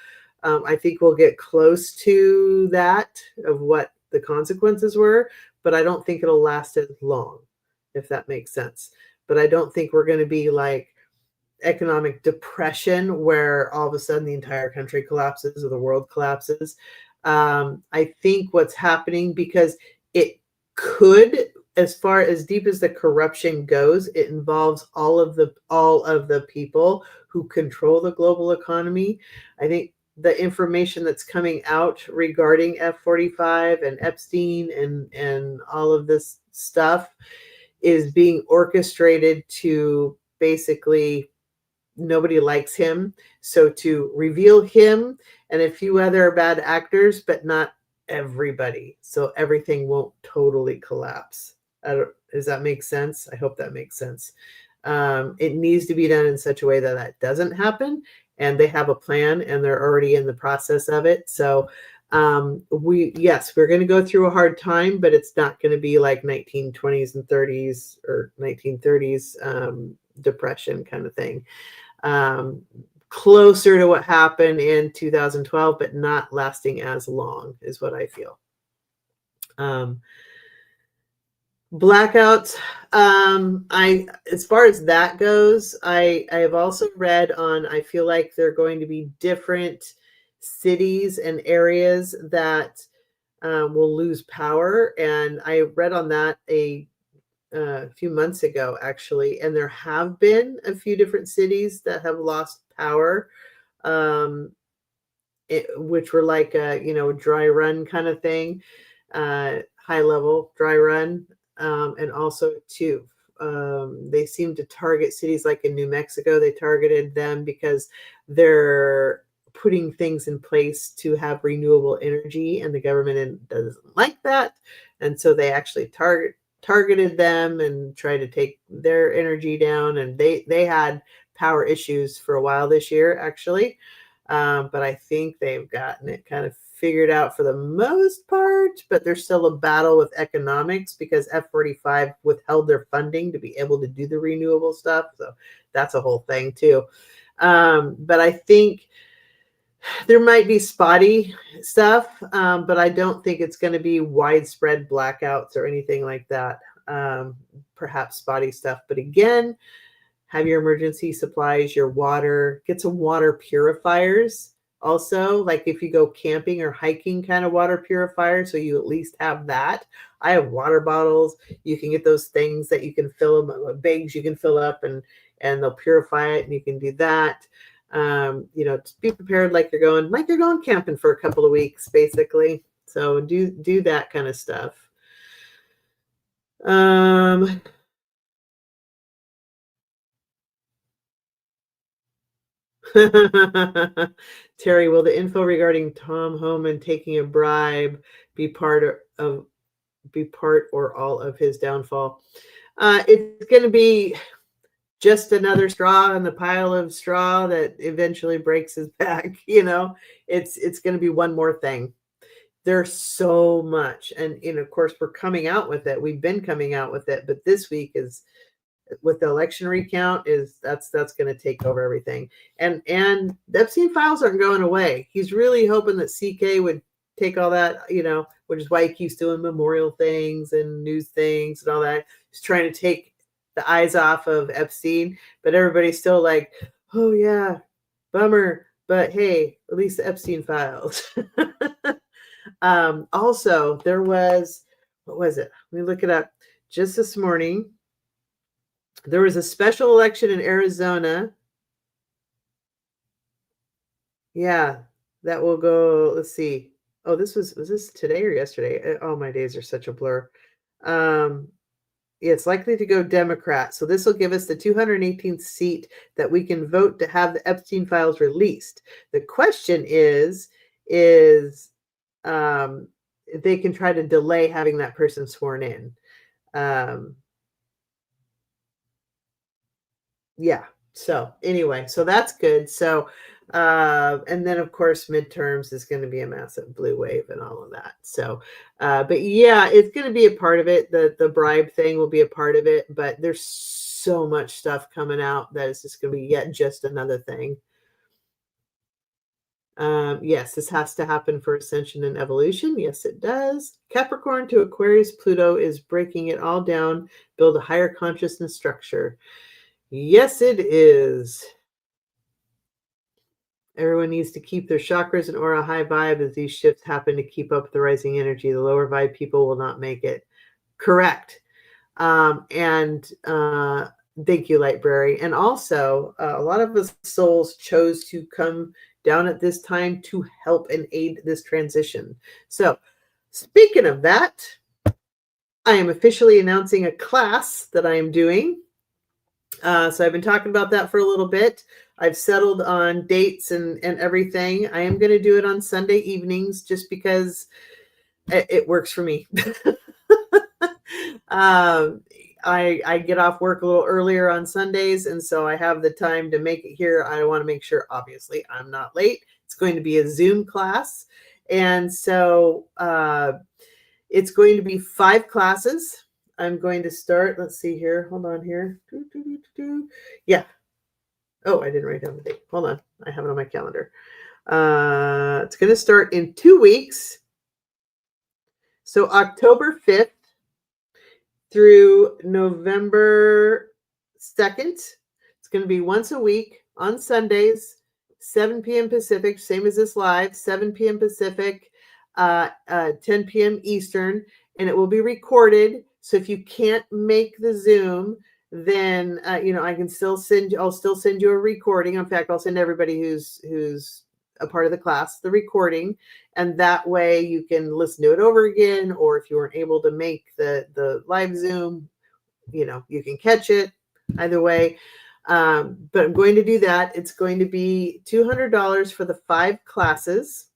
I think we'll get close to that, of what the consequences were, but I don't think it'll last as long, if that makes sense. But I don't think we're going to be like economic depression where all of a sudden the entire country collapses or the world collapses. I think what's happening, because it could, as far as deep as the corruption goes, it involves all of the people who control the global economy. I think the information that's coming out regarding F-45 and Epstein and all of this stuff is being orchestrated to basically, nobody likes him. So to reveal him and a few other bad actors, but not everybody. So everything won't totally collapse. Does that make sense? I hope that makes sense. It needs to be done in such a way that that doesn't happen. And they have a plan, and they're already in the process of it. So we're going to go through a hard time, but it's not going to be like 1920s and 30s or 1930s depression kind of thing. Closer to what happened in 2012, but not lasting as long, is what I feel. Blackouts. As far as that goes, I have also read on, I feel like there are going to be different cities and areas that will lose power. And I read on that a few months ago, actually, and there have been a few different cities that have lost power, which were like a dry run kind of thing, high level dry run. and also too, they seem to target cities like in New Mexico. They targeted them because they're putting things in place to have renewable energy, and the government doesn't like that, and so they actually targeted them and tried to take their energy down. And they had power issues for a while this year, actually. But I think they've gotten it kind of figured out for the most part, but there's still a battle with economics because F45 withheld their funding to be able to do the renewable stuff. So that's a whole thing too. But I think there might be spotty stuff, but I don't think it's going to be widespread blackouts or anything like that. Perhaps spotty stuff. But again, have your emergency supplies, your water, get some water purifiers. Also, like if you go camping or hiking, kind of water purifier, so you at least have that. I have water bottles. You can get those things that you can fill them, bags you can fill up, and they'll purify it, and you can do that. Just be prepared like you're going camping for a couple of weeks, basically. So do that kind of stuff. Terry, will the info regarding Tom Homan taking a bribe be part or all of his downfall? It's going to be just another straw in the pile of straw that eventually breaks his back. It's going to be one more thing. There's so much, and of course we're coming out with it. We've been coming out with it, but this week is with the election recount that's going to take over everything. And the Epstein files aren't going away. He's really hoping that CK would take all that, which is why he keeps doing memorial things and news things and all that. He's trying to take the eyes off of Epstein, but everybody's still like, oh yeah, bummer, but hey, at least the Epstein files. Also, there was, what was it? Let me look it up. Just this morning, there was a special election in Arizona. Yeah, that will go, let's see. Oh, was this today or yesterday? Oh, my days are such a blur. It's likely to go Democrat. So this will give us the 218th seat that we can vote to have the Epstein files released. The question is they can try to delay having that person sworn in. Yeah. So anyway, so that's good. So, and then of course midterms is going to be a massive blue wave and all of that. So, but yeah, it's going to be a part of it. The bribe thing will be a part of it, but there's so much stuff coming out that it's just going to be yet just another thing. Yes, this has to happen for ascension and evolution. Yes, it does. Capricorn to Aquarius, Pluto is breaking it all down, build a higher consciousness structure. Yes, it is. Everyone needs to keep their chakras and aura high vibe as these shifts happen to keep up the rising energy. The lower vibe people will not make it. Correct. And thank you, Lightbrary. And also, a lot of us souls chose to come down at this time to help and aid this transition. So, speaking of that, I am officially announcing a class that I am doing. So I've been talking about that for a little bit. I've settled on dates and everything. I am going to do it on Sunday evenings just because it works for me. I get off work a little earlier on Sundays, and so I have the time to make it here. I want to make sure, obviously, I'm not late. It's going to be a Zoom class. And so it's going to be 5 classes. I'm going to start, let's see here. Hold on here. Yeah. Oh, I didn't write down the date. Hold on. I have it on my calendar. It's going to start in 2 weeks. So October 5th through November 2nd. It's going to be once a week on Sundays, 7 p.m. Pacific, same as this live, 7 p.m. Pacific, 10 p.m. Eastern, and it will be recorded. So if you can't make the Zoom, then I can still I'll still send you a recording. In fact, I'll send everybody who's a part of the class, the recording, and that way you can listen to it over again, or if you weren't able to make the live Zoom, you can catch it either way. But I'm going to do that. It's going to be $200 for the 5 classes,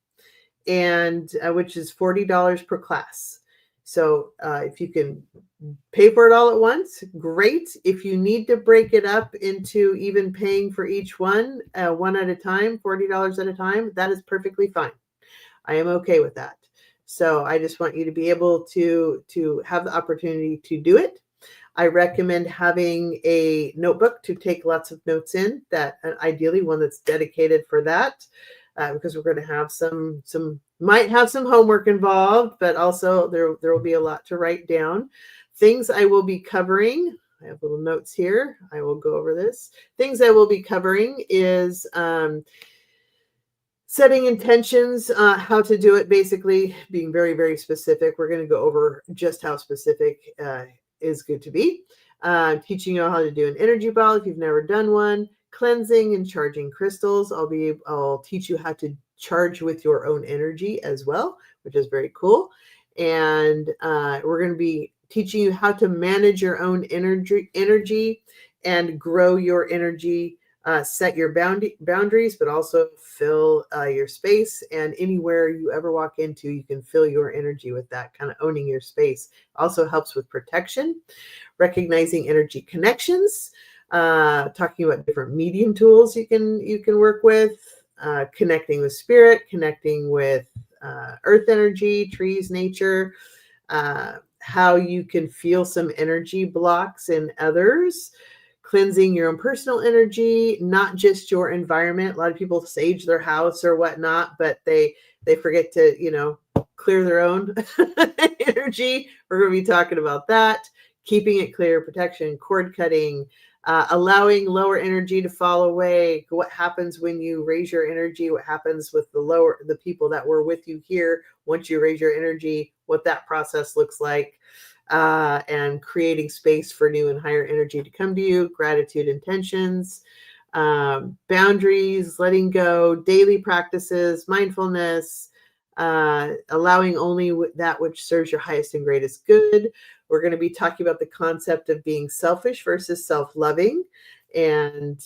and which is $40 per class. So if you can pay for it all at once, great. If you need to break it up into even paying for each one at a time, $40 at a time, that is perfectly fine. I am okay with that. So I just want you to be able to have the opportunity to do it. I recommend having a notebook to take lots of notes in, that ideally one that's dedicated for that, because we're going to have might have some homework involved, but also there will be a lot to write down. Things I will be covering, I have little notes here. I will go over this. Things I will be covering is setting intentions, how to do it, basically being very, very specific. We're going to go over just how specific is good to be. Teaching you how to do an energy ball if you've never done one. Cleansing and charging crystals. I'll teach you how to charge with your own energy as well, which is very cool. And we're going to be teaching you how to manage your own energy and grow your energy, set your boundaries, but also fill your space. And anywhere you ever walk into, you can fill your energy with that, kind of owning your space. Also helps with protection, recognizing energy connections, talking about different medium tools you can work with, connecting with spirit, connecting with earth energy, trees, nature, how you can feel some energy blocks in others, cleansing your own personal energy, not just your environment. A lot of people sage their house or whatnot, but they forget to, clear their own energy. We're going to be talking about that, keeping it clear, protection, cord cutting, allowing lower energy to fall away. What happens when you raise your energy? What happens with the people that were with you here once you raise your energy? What that process looks like, and creating space for new and higher energy to come to you. Gratitude intentions, boundaries, letting go, daily practices, mindfulness, allowing only that which serves your highest and greatest good. We're going to be talking about the concept of being selfish versus self-loving, and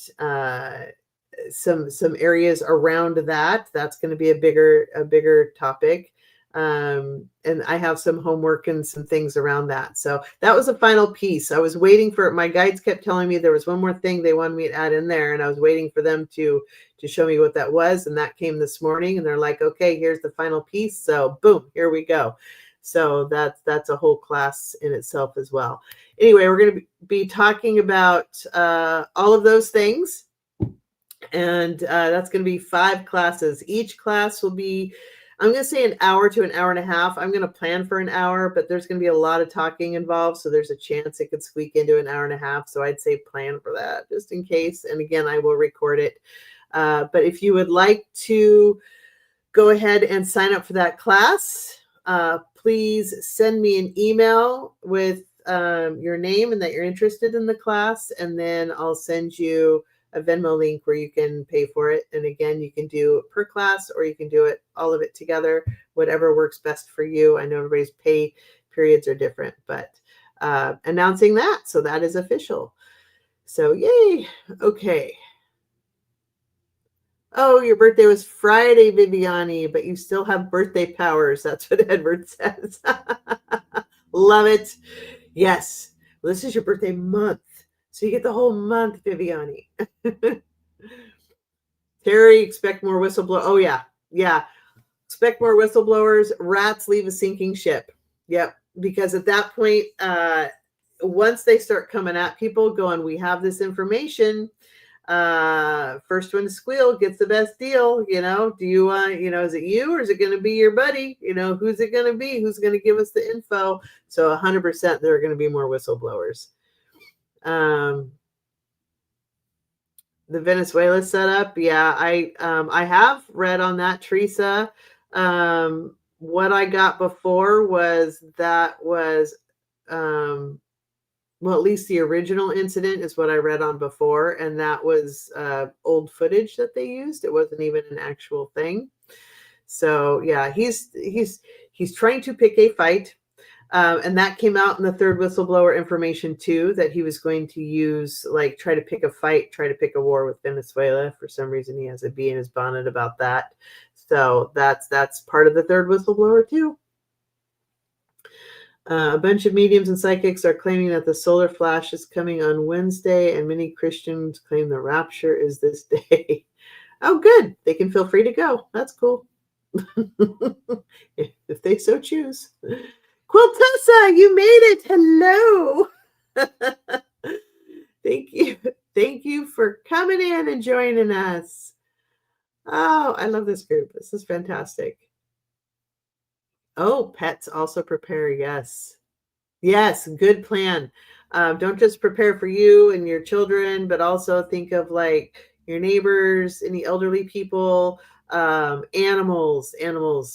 some areas around that. That's going to be a bigger topic. And I have some homework and some things around that. So that was a final piece. I was waiting for my guides kept telling me there was one more thing they wanted me to add in there, and I was waiting for them to show me what that was. And that came this morning, and they're like, okay, here's the final piece. So boom, here we go. So that's a whole class in itself as well. Anyway, we're going to be talking about all of those things. And that's going to be 5 classes. Each class will be, I'm going to say, an hour to an hour and a half. I'm going to plan for an hour, but there's going to be a lot of talking involved. So there's a chance it could squeak into an hour and a half. So I'd say plan for that just in case. And again, I will record it. But if you would like to go ahead and sign up for that class, please send me an email with your name and that you're interested in the class. And then I'll send you a Venmo link where you can pay for it. And again, you can do it per class, or you can do it all of it together, whatever works best for you. I know everybody's pay periods are different, but announcing that. So that is official. So yay. Okay. Oh, your birthday was Friday, Viviani, but you still have birthday powers. That's what Edward says. Love it. Yes. Well, this is your birthday month. So you get the whole month, Viviani. Terry, expect more whistleblower. Oh, yeah. Yeah. Expect more whistleblowers. Rats leave a sinking ship. Yep. Because at that point, once they start coming at people going, we have this information, first one to squeal gets the best deal. Do you is it you, or is it going to be your buddy? Who's it going to be? Who's going to give us the info? So 100% there are going to be more whistleblowers. The Venezuela setup. Yeah, I have read on that, Teresa. What I got before was well, at least the original incident is what I read on before, and that was old footage that they used. It wasn't even an actual thing. So yeah, he's trying to pick a fight. And that came out in the third whistleblower information too, that he was going to use, like, try to pick a fight, try to pick a war with Venezuela. For some reason, he has a bee in his bonnet about that. So that's part of the third whistleblower too. A bunch of mediums and psychics are claiming that the solar flash is coming on Wednesday, and many Christians claim the rapture is this day. Oh, good. They can feel free to go. That's cool. If they so choose. Quiltessa, you made it. Hello. Thank you. Thank you for coming in and joining us. Oh, I love this group. This is fantastic. Oh, pets also prepare. Yes. Yes, good plan. Don't just prepare for you and your children, but also think of like your neighbors, any elderly people, animals,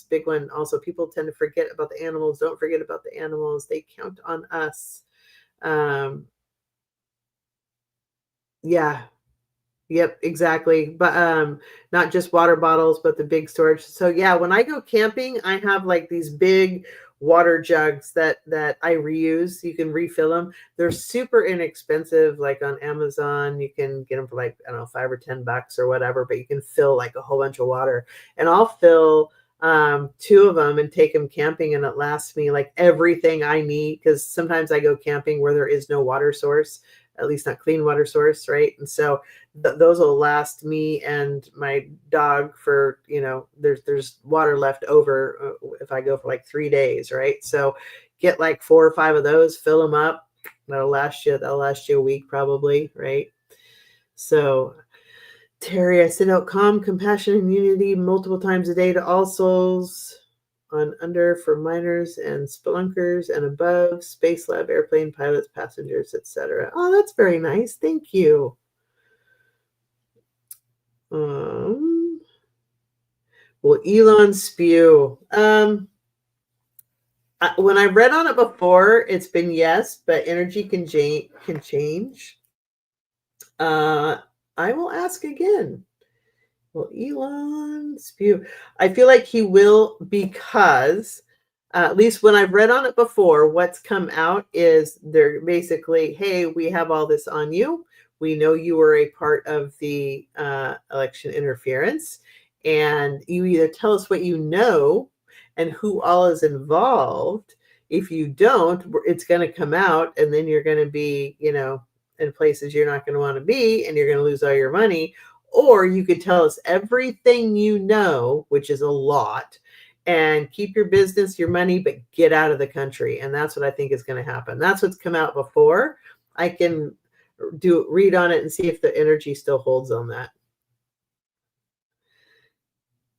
big one. Also, people tend to forget about the animals. Don't forget about the animals. They count on us. Yeah. Yep, exactly. But not just water bottles, but the big storage. So yeah, when I go camping, I have like these big water jugs that I reuse. You can refill them. They're super inexpensive, like on Amazon. You can get them for like, I don't know, $5 or $10 or whatever, but you can fill like a whole bunch of water. And I'll fill two of them and take them camping, and it lasts me like everything I need, because sometimes I go camping where there is no water source, at least not clean water source, right? And so those will last me and my dog for, there's water left over if I go for like 3 days, right? So get like 4 or 5 of those, fill them up. That'll last you a week probably, right? So Terry, I send out calm, compassion, and unity multiple times a day to all souls on under for miners and spelunkers and above, space lab, airplane pilots, passengers, etc. Oh, that's very nice. Thank you. Will Elon spew? When I read on it before, it's been yes, but energy can change. I will ask again. Will Elon spew? I feel like he will, because at least when I've read on it before, what's come out is they're basically, hey, we have all this on you. We know you were a part of the election interference, and you either tell us what you know and who all is involved. If you don't, it's going to come out, and then you're going to be, in places you're not going to want to be, and you're going to lose all your money. Or you could tell us everything you know, which is a lot, and keep your business, your money, but get out of the country. And that's what I think is going to happen. That's what's come out before. I can read on it and see if the energy still holds on that.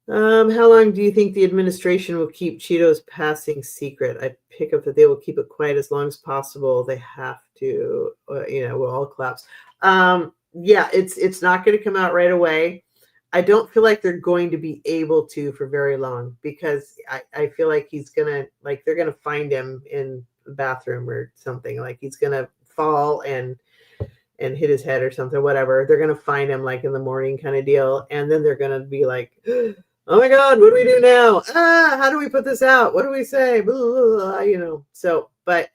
How long do you think the administration will keep Cheetos passing secret? I pick up that they will keep it quiet as long as possible. They have to, we'll all collapse. Yeah, it's not going to come out right away. I don't feel like they're going to be able to for very long, because I feel like he's gonna, like, they're gonna find him in the bathroom or something. Like he's gonna fall and hit his head or something, whatever. They're gonna find him like in the morning kind of deal, and then they're gonna be like, oh my God, what do we do now? How do we put this out? What do we say? Blah, blah, blah, So, but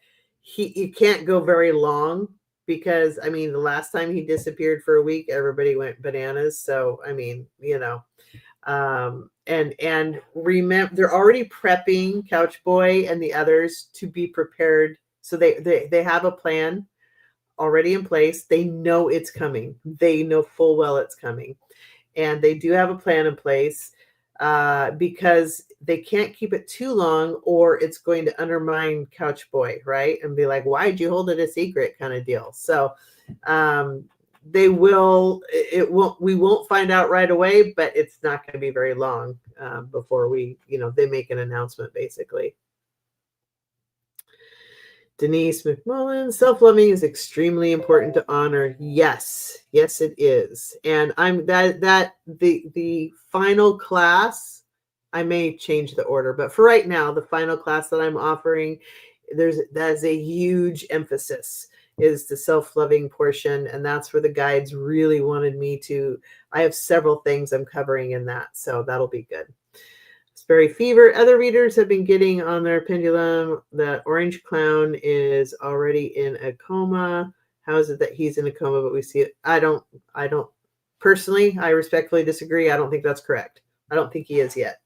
you can't go very long, because I mean, the last time he disappeared for a week, everybody went bananas. So, I mean, and remember, they're already prepping Couch Boy and the others to be prepared. So they have a plan already in place. They know it's coming. They know full well it's coming. And they do have a plan in place, because they can't keep it too long, or it's going to undermine Couch Boy, right? And be like, why'd you hold it a secret, kind of deal. So we won't find out right away, but it's not going to be very long before they make an announcement, basically. Denise McMullen, self-loving is extremely important to honor. Yes, it is. And I'm the final class, I may change the order, but for right now, the final class that I'm offering, that is a huge emphasis. is the self-loving portion, and that's where the guides really wanted me to. I have several things I'm covering in that, so that'll be good. Sperry fever. Other readers have been getting on their pendulum that Orange Clown is already in a coma. How is it that he's in a coma, but we see it? I don't personally, I respectfully disagree. I don't think that's correct. I don't think he is yet.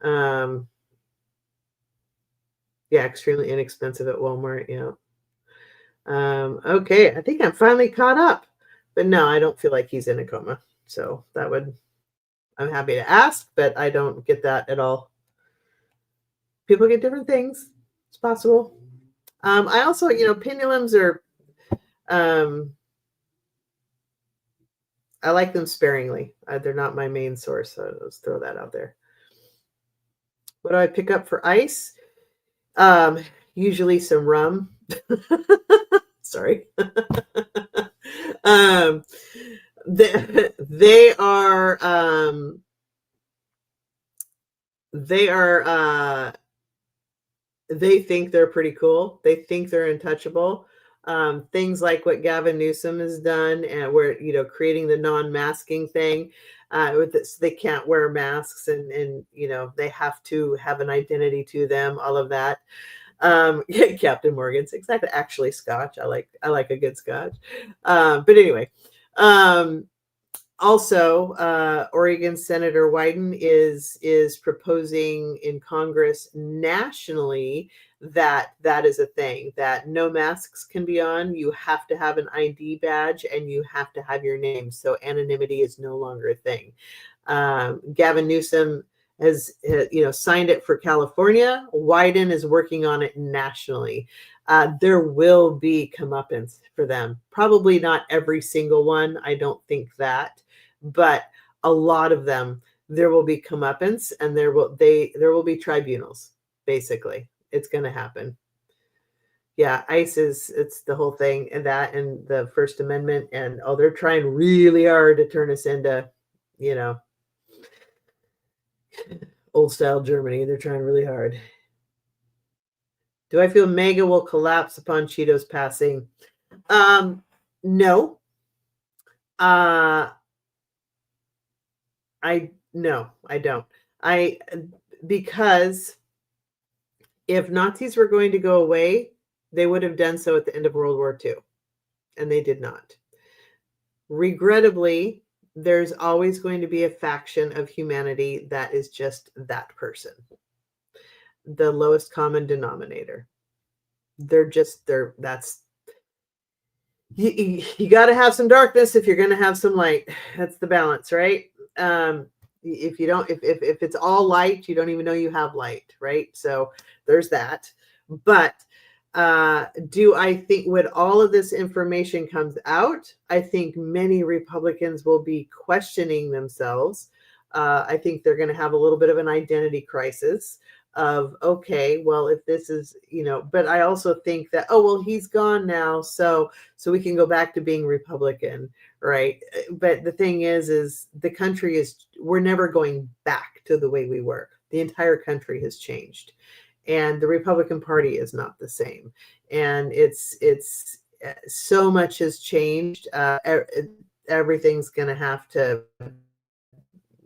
Yeah, extremely inexpensive at Walmart. Yeah. Okay, I think I'm finally caught up. But no, I don't feel like he's in a coma. So that would, I'm happy to ask, but I don't get that at all. People get different things. It's possible. I also, pendulums are, I like them sparingly. They're not my main source. So let's throw that out there. What do I pick up for ice? Usually some rum. Sorry. They think they're pretty cool. They think they're untouchable. Things like what Gavin Newsom has done, and where creating the non-masking thing, with this, they can't wear masks, and they have to have an identity to them. All of that. Captain Morgan's exactly. Actually, Scotch. I like a good Scotch. But anyway. Also, Oregon Senator Wyden is proposing in Congress nationally that is a thing, that no masks can be on. You have to have an ID badge, and you have to have your name. So anonymity is no longer a thing. Gavin Newsom has signed it for California. Wyden is working on it nationally. There will be comeuppance for them. Probably not every single one. I don't think that. But a lot of them, there will be comeuppance, and there will be tribunals. Basically, it's going to happen. Yeah, ICE it's the whole thing, and that, and the First Amendment, and they're trying really hard to turn us into, old style Germany. They're trying really hard. Do I feel MAGA will collapse upon Cheeto's passing? No. I don't. Because if Nazis were going to go away, they would have done so at the end of World War II, and they did not. Regrettably, there's always going to be a faction of humanity that is just that person, the lowest common denominator. That's, you got to have some darkness if you're going to have some light. That's the balance, right? If you don't, if it's all light, you don't even know you have light, right? So there's that. But do I think when all of this information comes out, I think many Republicans will be questioning themselves. I think they're going to have a little bit of an identity crisis of, okay, well, if this is, but I also think that, oh, well, he's gone now, so we can go back to being Republican, right? But the thing is the country we're never going back to the way we were. The entire country has changed, and the Republican Party is not the same, and it's so much has changed. Everything's going to have to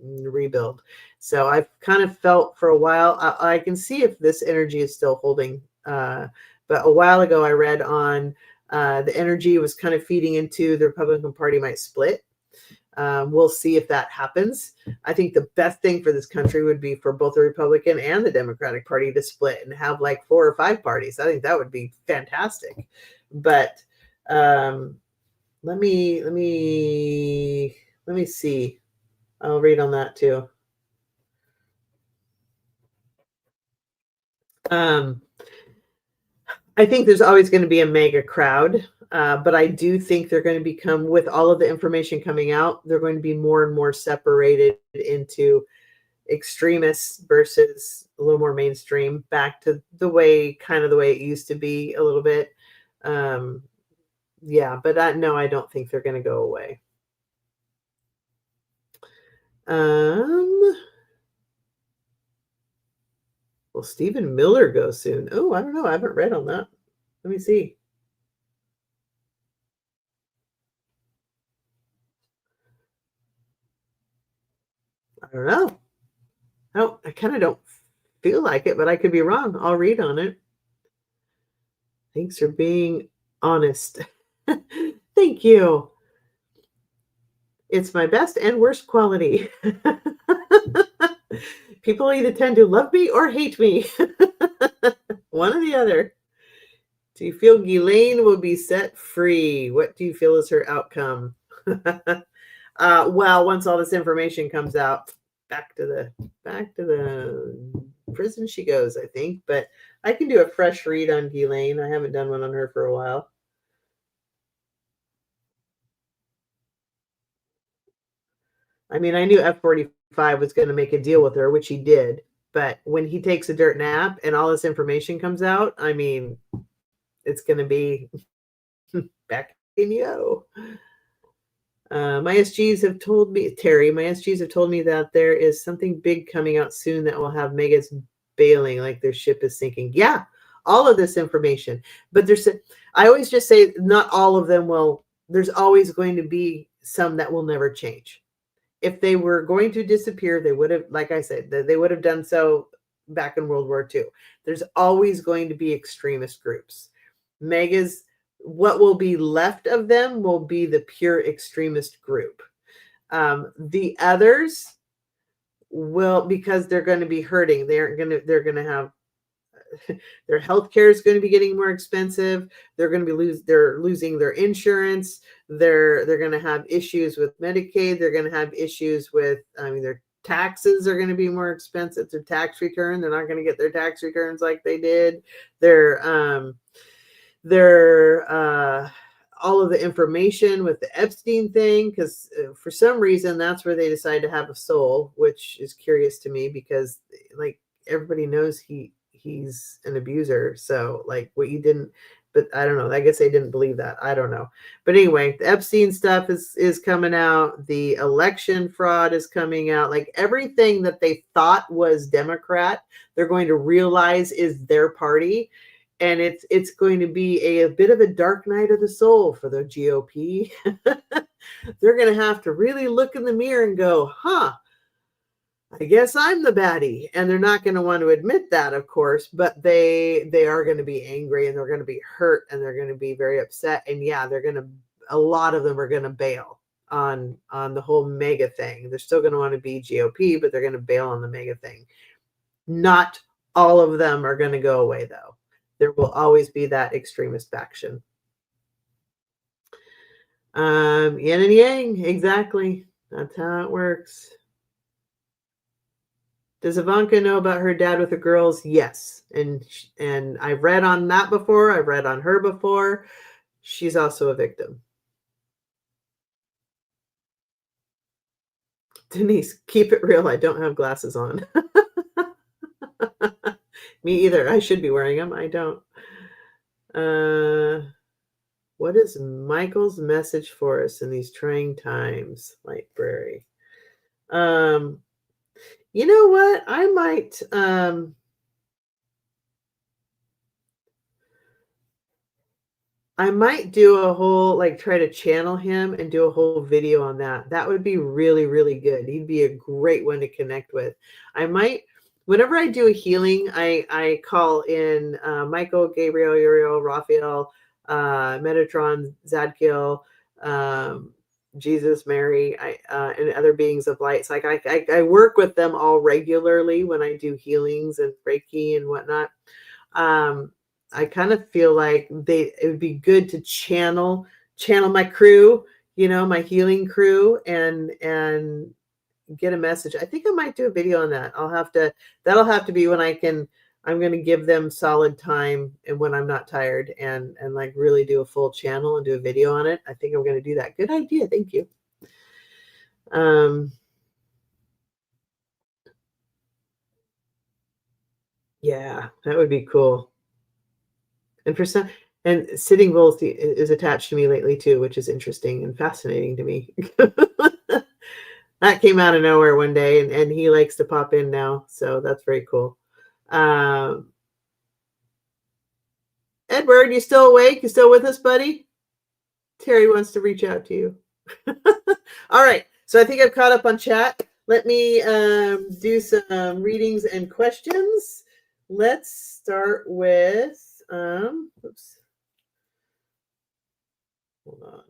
rebuild. So I've kind of felt for a while, I can see if this energy is still holding. But a while ago, I read on the energy was kind of feeding into the Republican Party might split. We'll see if that happens. I think the best thing for this country would be for both the Republican and the Democratic Party to split and have like 4 or 5 parties. I think that would be fantastic. But let me see. I'll read on that too. I think there's always going to be a mega crowd, but I do think they're going to become, with all of the information coming out, they're going to be more and more separated into extremists versus a little more mainstream, back to the way it used to be a little bit. Yeah, but no, I don't think they're going to go away. Will Stephen Miller go soon? Oh, I don't know. I haven't read on that. Let me see. don't know. I kind of don't feel like it, but I could be wrong. I'll read on it. Thanks for being honest. Thank you. It's my best and worst quality. People either tend to love me or hate me. One or the other. Do you feel Ghislaine will be set free? What do you feel is her outcome? Well, once all this information comes out, back to the prison she goes, I think. But I can do a fresh read on Ghislaine. I haven't done one on her for a while. I mean, I knew F45 was going to make a deal with her, which he did. But when he takes a dirt nap and all this information comes out, I mean, it's going to be back in yo. My SGs have told me, Terry, my SGs have told me that there is something big coming out soon that will have Megas bailing like their ship is sinking. Yeah, all of this information. But I always just say not all of them will. There's always going to be some that will never change. If they were going to disappear, they would have, like I said, they would have done so back in World War II. There's always going to be extremist groups. Megas, what will be left of them will be the pure extremist group. The others will, because they're going to be hurting. They're going to have their healthcare is going to be getting more expensive. They're going to be losing their insurance. They're going to have issues with Medicaid. They're going to have issues with, their taxes are going to be more expensive. Their tax return, they're not going to get their tax returns like they did. All of the information with the Epstein thing, because for some reason that's where they decided to have a soul, which is curious to me because like everybody knows he's an abuser. So like what you didn't, but I don't know. I guess they didn't believe that. I don't know. But anyway, the Epstein stuff is coming out. The election fraud is coming out. Like everything that they thought was Democrat, they're going to realize is their party. And it's going to be a bit of a dark night of the soul for the GOP. They're going to have to really look in the mirror and go, I guess I'm the baddie. And they're not going to want to admit that, of course, but they are going to be angry and they're going to be hurt and they're going to be very upset. And yeah, a lot of them are going to bail on the whole mega thing. They're still going to want to be GOP, but they're going to bail on the mega thing. Not all of them are going to go away, though. There will always be that extremist faction. Yin and yang, exactly. That's how it works. Does Ivanka know about her dad with the girls? Yes. And I've read on that before. I've read on her before. She's also a victim. Denise, keep it real. I don't have glasses on. Me either. I should be wearing them. I don't. What is Michael's message for us in these trying times? Library. You know what? I might do a whole, try to channel him and do a whole video on that. That would be really, really good. He'd be a great one to connect with. Whenever I do a healing, I call in Michael, Gabriel, Uriel, Raphael, Metatron, Zadkiel, Jesus, Mary, and other beings of light. So I work with them all regularly when I do healings and Reiki and whatnot. I kind of feel like it would be good to channel my crew, my healing crew, and get a message. I think I might do a video on that. That'll have to be when I'm going to give them solid time and when I'm not tired and really do a full channel and do a video on it. I think I'm going to do that. Good idea. Thank you. Yeah, that would be cool. And Sitting Bull is attached to me lately too, which is interesting and fascinating to me. That came out of nowhere one day, and he likes to pop in now, so that's very cool. Edward, you still awake? You still with us, buddy? Terry wants to reach out to you. All right, so I think I've caught up on chat. let me do some readings and questions. Let's start with, oops, hold on.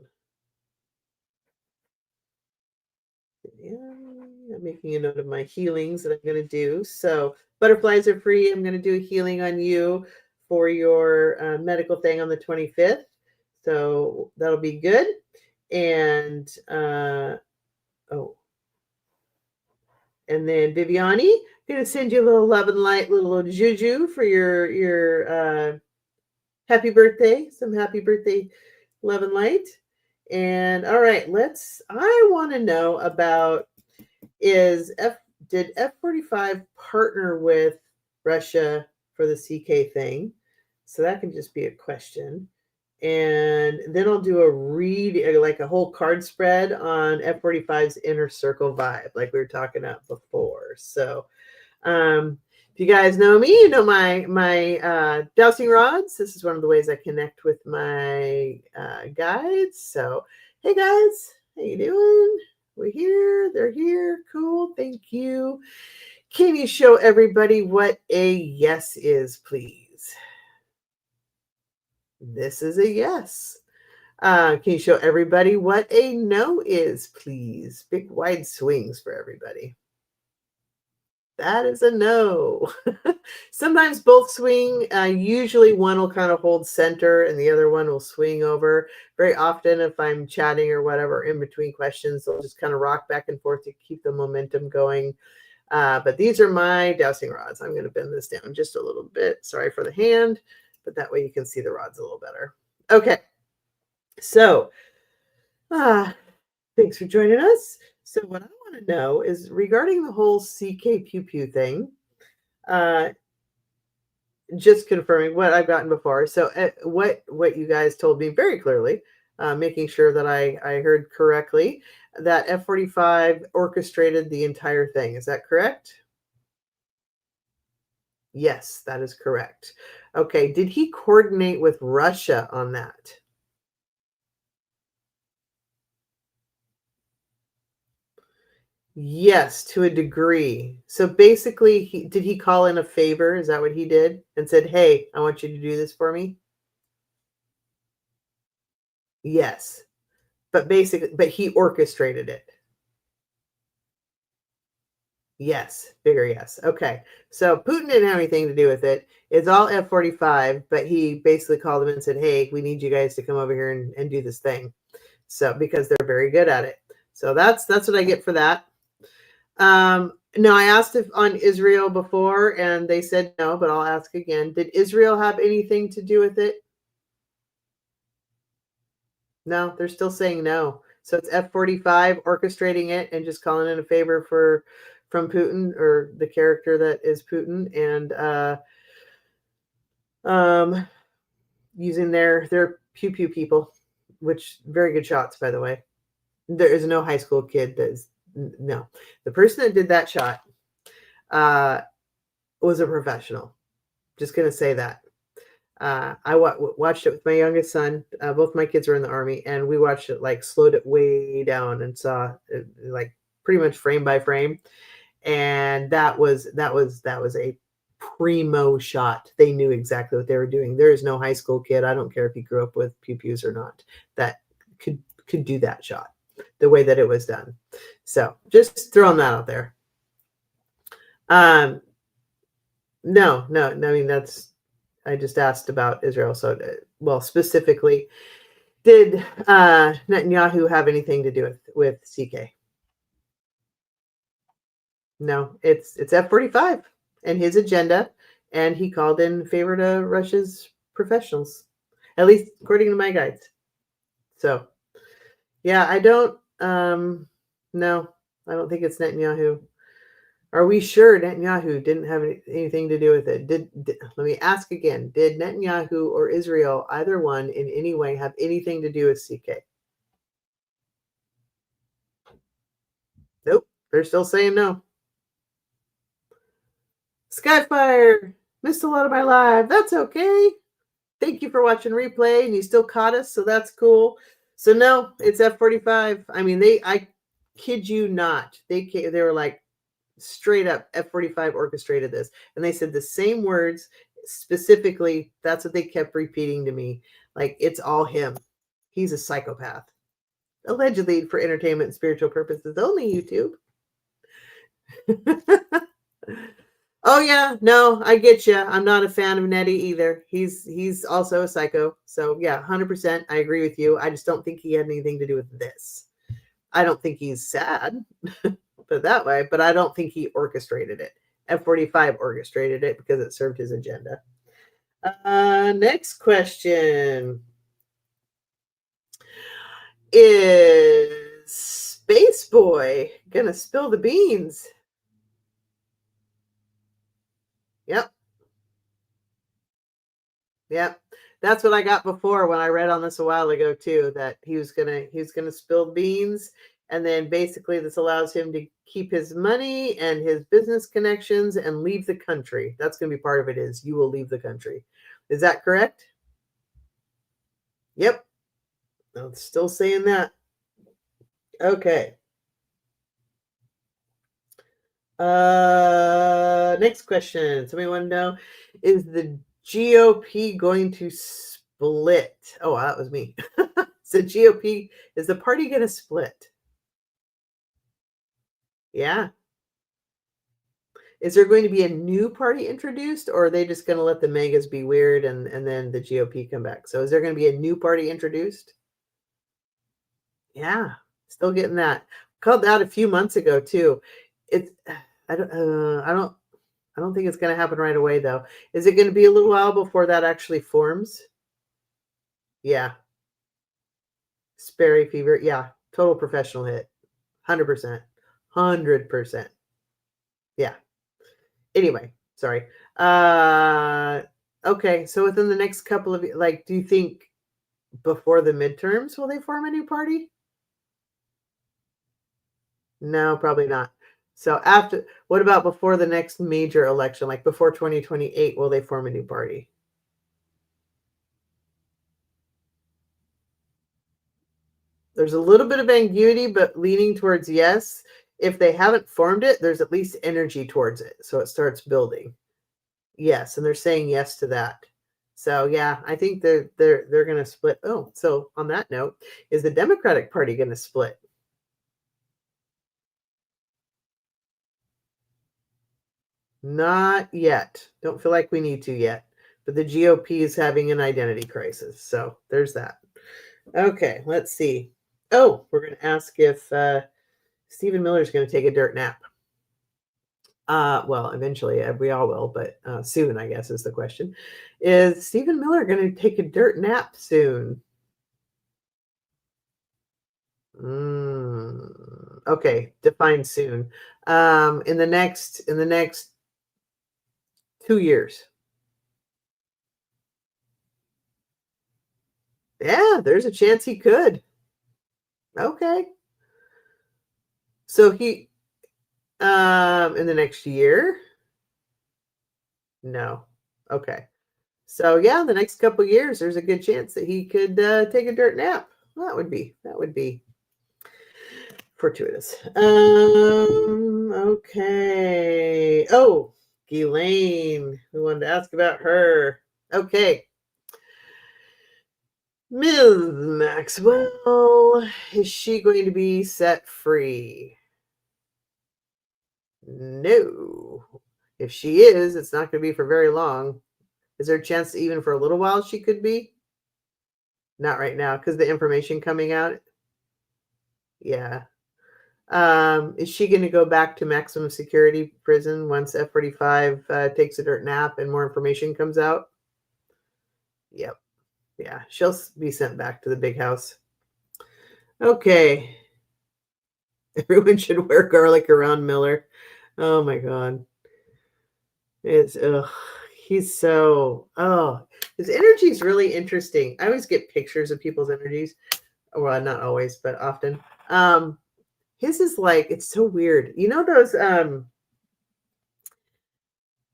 Yeah, I'm making a note of my healings that I'm going to do. So butterflies are free. I'm going to do a healing on you for your medical thing on the 25th. So that'll be good. And and then Viviani, I'm going to send you a little love and light, little juju for your happy birthday. Some happy birthday love and light. And all right, I want to know about did F-45 partner with Russia for the CK thing? So that can just be a question. And then I'll do like a whole card spread on F-45's inner circle vibe, like we were talking about before. So if you guys know me, you know my dowsing rods. This is one of the ways I connect with my guides. So, hey guys, how you doing? We're here. They're here. Cool. Thank you. Can you show everybody what a yes is, please? This is a yes. Can you show everybody what a no is, please? Big wide swings for everybody. That is a no. Sometimes both swing. Usually one will kind of hold center and the other one will swing over. Very often if I'm chatting or whatever in between questions, they'll just kind of rock back and forth to keep the momentum going. But these are my dowsing rods. I'm going to bend this down just a little bit. Sorry for the hand, but that way you can see the rods a little better. Okay. So thanks for joining us. So what I want to know is regarding the whole CK Pew Pew thing, just confirming what I've gotten before. So what you guys told me very clearly, making sure that I heard correctly, that F-45 orchestrated the entire thing. Is that correct? Yes, that is correct. Okay. Did he coordinate with Russia on that? Yes, to a degree. So basically, did he call in a favor? Is that what he did? And said, hey, I want you to do this for me? Yes. But he orchestrated it. Yes, bigger yes. Okay. So Putin didn't have anything to do with it. It's all F-45, but he basically called them and said, hey, we need you guys to come over here and do this thing. So because they're very good at it. So that's what I get for that. No, I asked if on Israel before and they said no, but I'll ask again. Did Israel have anything to do with it? No, they're still saying no. So it's F-45 orchestrating it and just calling in a favor from Putin, or the character that is Putin, and using their pew pew people, which very good shots, by the way. There is no high school kid that is no. The person that did that shot was a professional. Just gonna say that. I watched it with my youngest son. Both my kids were in the Army, and we watched it, like slowed it way down and saw it, like pretty much frame by frame. And that was a primo shot. They knew exactly what they were doing. There is no high school kid, I don't care if he grew up with pew pews or not, that could do that shot the way that it was done. So just throwing that out there. No, I mean, I just asked about Israel. So, well, specifically, did Netanyahu have anything to do with CK? No, it's F-45 and his agenda, and he called in favor to Russia's professionals, at least according to my guides. So, yeah, I don't. No, I don't think it's Netanyahu. Are we sure Netanyahu didn't have anything to do with it? Let me ask again. Did Netanyahu or Israel, either one, in any way have anything to do with CK? Nope. They're still saying no. Skyfire, missed a lot of my live. That's okay. Thank you for watching replay, and you still caught us, so that's cool. So no, it's F-45. I mean, kid you not. They were like straight up F45 orchestrated this. And they said the same words specifically. That's what they kept repeating to me. Like, it's all him. He's a psychopath. Allegedly for entertainment and spiritual purposes only, YouTube. Oh yeah, no, I get you. I'm not a fan of Nettie either. He's also a psycho. So yeah, 100%. I agree with you. I just don't think he had anything to do with this. I don't think he's sad, put it that way, but I don't think he orchestrated it. F45 orchestrated it because it served his agenda. Next question. Is Space Boy gonna spill the beans? Yep. Yep. That's what I got before when I read on this a while ago too, that he was gonna spill beans, and then basically this allows him to keep his money and his business connections and leave the country. That's gonna be part of it, is you will leave the country. Is that correct? Yep. I'm still saying that. Okay. Next question. Somebody want to know, is the GOP going to split? Oh, that was me. So GOP, is the party going to split? Yeah. Is there going to be a new party introduced, or are they just going to let the megas be weird and then the GOP come back? So is there going to be a new party introduced? Yeah, still getting that. Called that a few months ago too. It's I don't think it's going to happen right away though. Is it going to be a little while before that actually forms? Yeah. Sperry Fever. Yeah. Total professional hit. 100%. 100%. Yeah. Anyway, sorry. Okay. So within the next couple of, like, do you think before the midterms will they form a new party? No, probably not. So after, what about before the next major election, like before 2028, will they form a new party? There's a little bit of ambiguity, but leaning towards yes. If they haven't formed it, there's at least energy towards it. So it starts building. Yes, and they're saying yes to that. So yeah, I think they're going to split. Oh, so on that note, is the Democratic Party going to split? Not yet. Don't feel like we need to yet. But the GOP is having an identity crisis. So there's that. Okay, let's see. Oh, we're going to ask if Stephen Miller is going to take a dirt nap. Well, eventually we all will, but soon, I guess, is the question. Is Stephen Miller going to take a dirt nap soon? Okay, define soon. In the next 2 years. Yeah, there's a chance he could. Okay. So he in the next year? No. Okay. So yeah, the next couple years, there's a good chance that he could take a dirt nap. Well, that would be fortuitous. Okay. Oh, Ghislaine, we wanted to ask about her. Okay. Ms. Maxwell, is she going to be set free? No. If she is, it's not going to be for very long. Is there a chance that even for a little while she could be? Not right now, because the information coming out. Yeah. Is she going to go back to maximum security prison once F45 takes a dirt nap and more information comes out? Yep. Yeah, she'll be sent back to the big house. Okay. Everyone should wear garlic around Miller. Oh my God. It's he's so his energy is really interesting. I always get pictures of people's energies. Well, not always, but often. His is like, it's so weird. You know those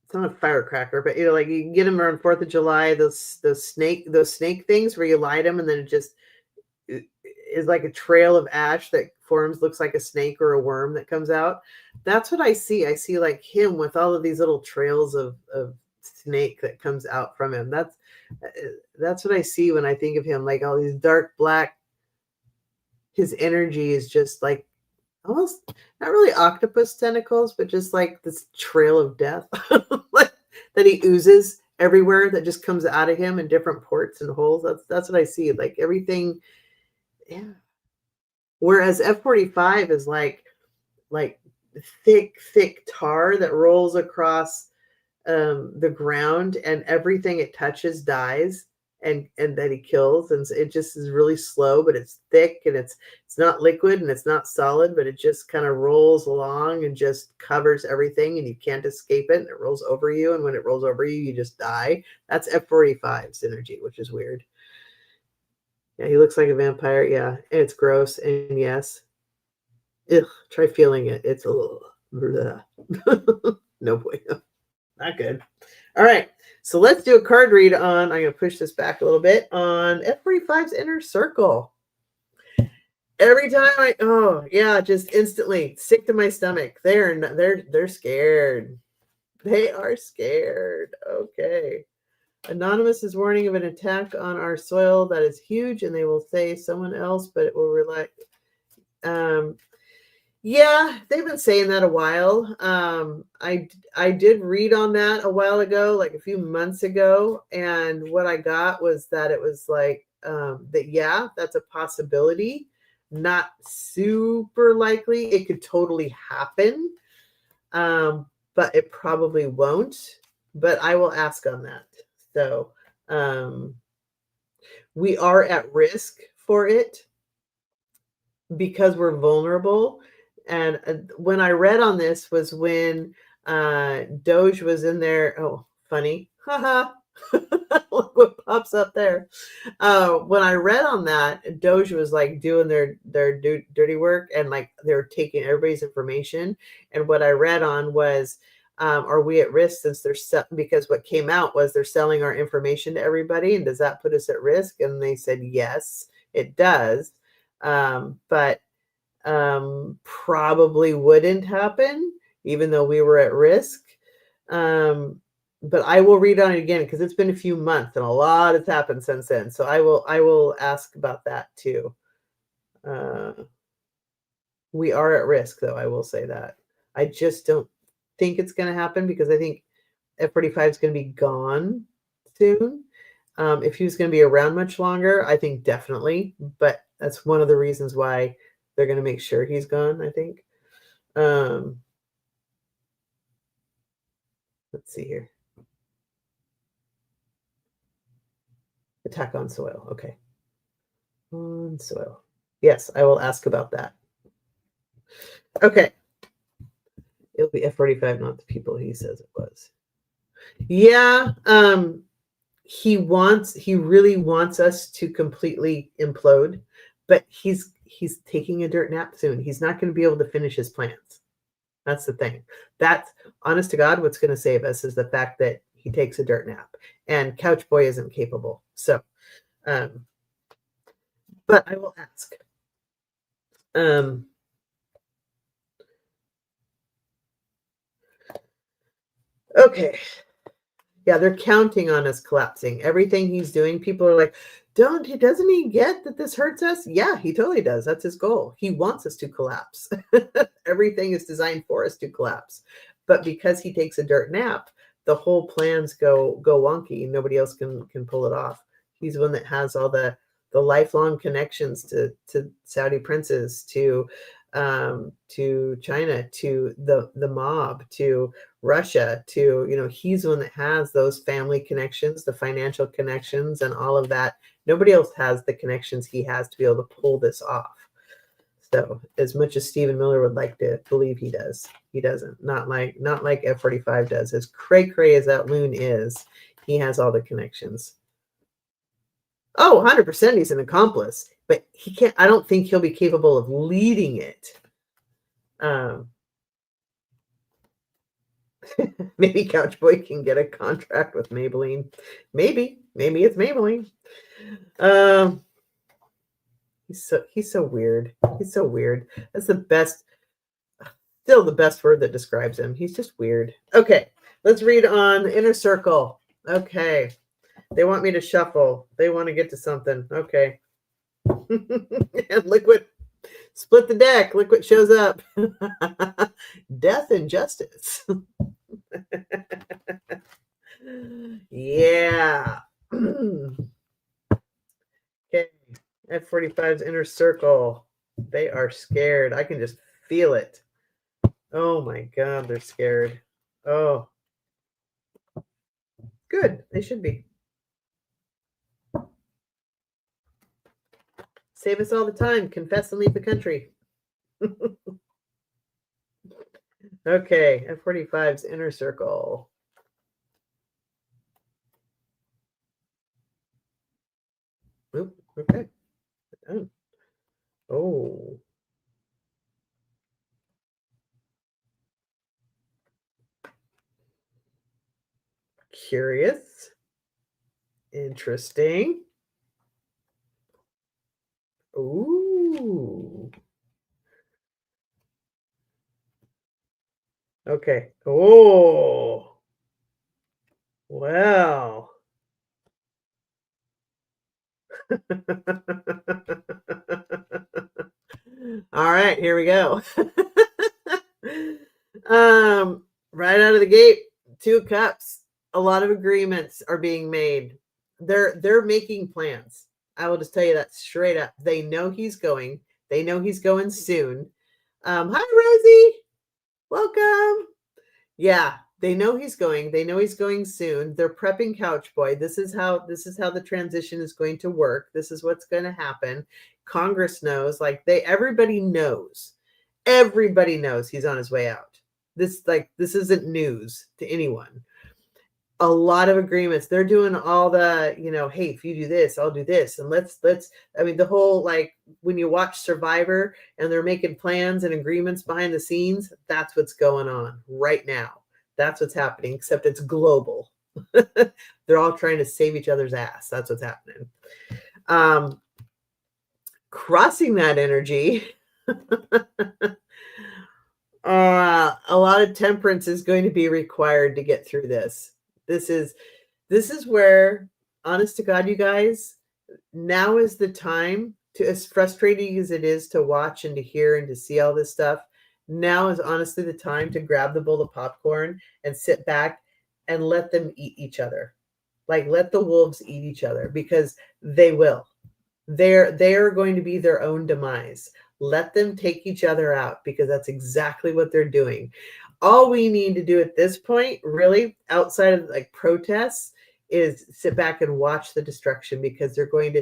it's not a firecracker, but like you can get them around 4th of July, those snake things where you light them and then it just is like a trail of ash that forms, looks like a snake or a worm that comes out. That's what I see. I see like him with all of these little trails of snake that comes out from him. That's what I see when I think of him, like all these dark black. His energy is just like almost not really octopus tentacles, but just like this trail of death like, that he oozes everywhere, that just comes out of him in different ports and holes. That's what I see. Like everything, yeah. Whereas F-45 is like thick tar that rolls across the ground, and everything it touches dies, and that he kills, and it just is really slow, but it's thick, and it's not liquid and it's not solid, but it just kind of rolls along and just covers everything, and you can't escape it, and it rolls over you, and when it rolls over you, you just die. That's F-45's energy, which is weird. Yeah, he looks like a vampire. Yeah, it's gross, and yes, try feeling it. It's no boy, not good. All right, so let's do a card read on, I'm going to push this back a little bit, on F-45's inner circle. Every time just instantly sick to my stomach. They're scared. They are scared. Okay. Anonymous is warning of an attack on our soil that is huge, and they will say someone else, but it will rely. Yeah, they've been saying that a while. I did read on that a while ago, like a few months ago, and what I got was that it was like that's a possibility, not super likely. It could totally happen, but it probably won't. But I will ask on that. So we are at risk for it because we're vulnerable. And when I read on this was when Doge was in there. Oh, funny. Haha. Look what pops up there. When I read on that, Doge was like doing their dirty work, and like they're taking everybody's information. And what I read on was, are we at risk since because what came out was they're selling our information to everybody, and does that put us at risk? And they said, yes, it does. But probably wouldn't happen, even though we were at risk. But I will read on it again because it's been a few months and a lot has happened since then. So I will ask about that too. We are at risk, though. I will say that. I just don't think it's going to happen because I think F-45 is going to be gone soon. If he was going to be around much longer, I think definitely. But that's one of the reasons why they're going to make sure he's gone, I think. Let's see here. Attack on soil. Okay. On soil. Yes, I will ask about that. Okay. It'll be F-45, not the people he says it was. Yeah. He really wants us to completely implode, but he's taking a dirt nap soon. He's not going to be able to finish his plans. That's the thing. That's, honest to God, what's going to save us is the fact that he takes a dirt nap, and Couch Boy isn't capable. So, but I will ask. Okay. Yeah, they're counting on us collapsing. Everything he's doing, people are like, doesn't he get that this hurts us? Yeah, he totally does. That's his goal. He wants us to collapse. Everything is designed for us to collapse. But because he takes a dirt nap, the whole plans go wonky. Nobody else can pull it off. He's the one that has all the lifelong connections to Saudi princes, to China, to the mob, to Russia, to, he's the one that has those family connections, the financial connections, and all of that. Nobody else has the connections he has to be able to pull this off. So as much as Stephen Miller would like to believe he does, he doesn't. Not like F-45 does. As cray as that loon is, he has all the connections. Oh, 100% he's an accomplice, but he can't. I don't think he'll be capable of leading it. Maybe Couch Boy can get a contract with Maybelline. Maybe it's Maybelline. He's so weird. He's so weird. That's the best, still the best word that describes him. He's just weird. Okay, let's read on the inner circle. Okay. They want me to shuffle. They want to get to something. Okay. And look what, split the deck. Look what shows up. Death and justice. Yeah. Okay. F45's inner circle. They are scared. I can just feel it. Oh my God, they're scared. Oh. Good. They should be. Save us all the time. Confess and leave the country. Okay. F45's inner circle. Oop, okay. Done. Oh. Curious. Interesting. Ooh. Okay. Oh. Well. All right, here we go. Right out of the gate, 2 cups. A lot of agreements are being made. They're making plans. I will just tell you that straight up. They know he's going. They know he's going soon. Hi Rosie. Welcome. Yeah, they know he's going. They know he's going soon. They're prepping Couch Boy. This is how the transition is going to work. This is what's going to happen. Congress knows, like everybody knows. Everybody knows he's on his way out. This isn't news to anyone. A lot of agreements. They're doing all the, hey, if you do this, I'll do this. And let's I mean, the whole, like when you watch Survivor and they're making plans and agreements behind the scenes, that's what's going on right now. That's what's happening, except it's global. They're all trying to save each other's ass. That's what's happening. Crossing that energy, a lot of temperance is going to be required to get through this. This is where, honest to God, you guys, now is the time to, as frustrating as it is to watch and to hear and to see all this stuff, now is honestly the time to grab the bowl of popcorn and sit back and let them eat each other. Like, let the wolves eat each other, because they will. They're going to be their own demise. Let them take each other out, because that's exactly what they're doing. All we need to do at this point, really, outside of like protests, is sit back and watch the destruction, because they're going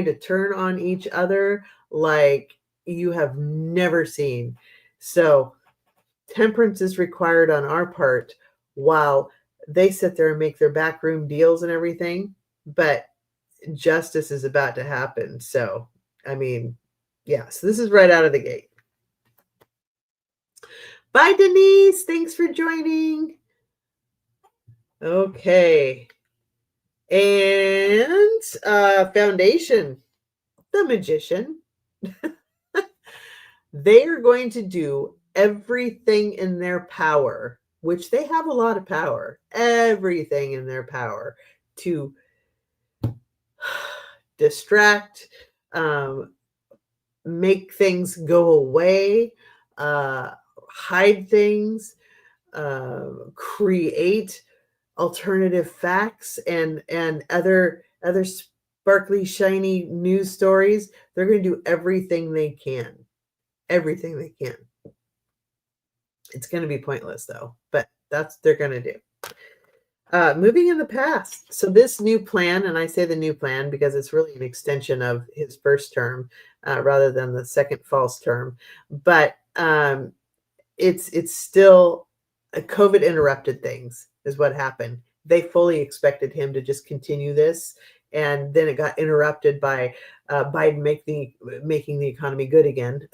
to turn on each other like you have never seen. So temperance is required on our part while they sit there and make their backroom deals and everything, but justice is about to happen. So, I mean, yeah, so this is right out of the gate. Bye, Denise. Thanks for joining. Okay. And Foundation, the Magician. They are going to do everything in their power, which they have a lot of power, everything in their power to distract, make things go away, hide things, create alternative facts and other sparkly, shiny news stories. They're going to do everything they can. Everything they can. It's going to be pointless though, but they're going to do. Moving in the past. So this new plan, and I say the new plan because it's really an extension of his first term rather than the second false term, but it's still COVID interrupted things is what happened. They fully expected him to just continue this, and then it got interrupted by Biden making the economy good again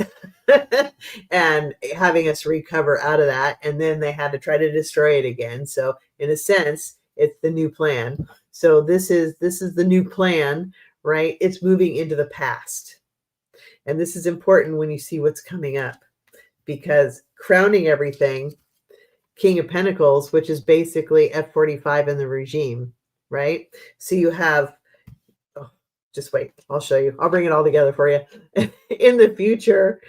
and having us recover out of that, and then they had to try to destroy it again. So in a sense, it's the new plan. So this is the new plan, right? It's moving into the past. And this is important when you see what's coming up, because crowning everything, King of Pentacles, which is basically F45 in the regime, right? So you have, oh, just wait, I'll show you. I'll bring it all together for you. In the future,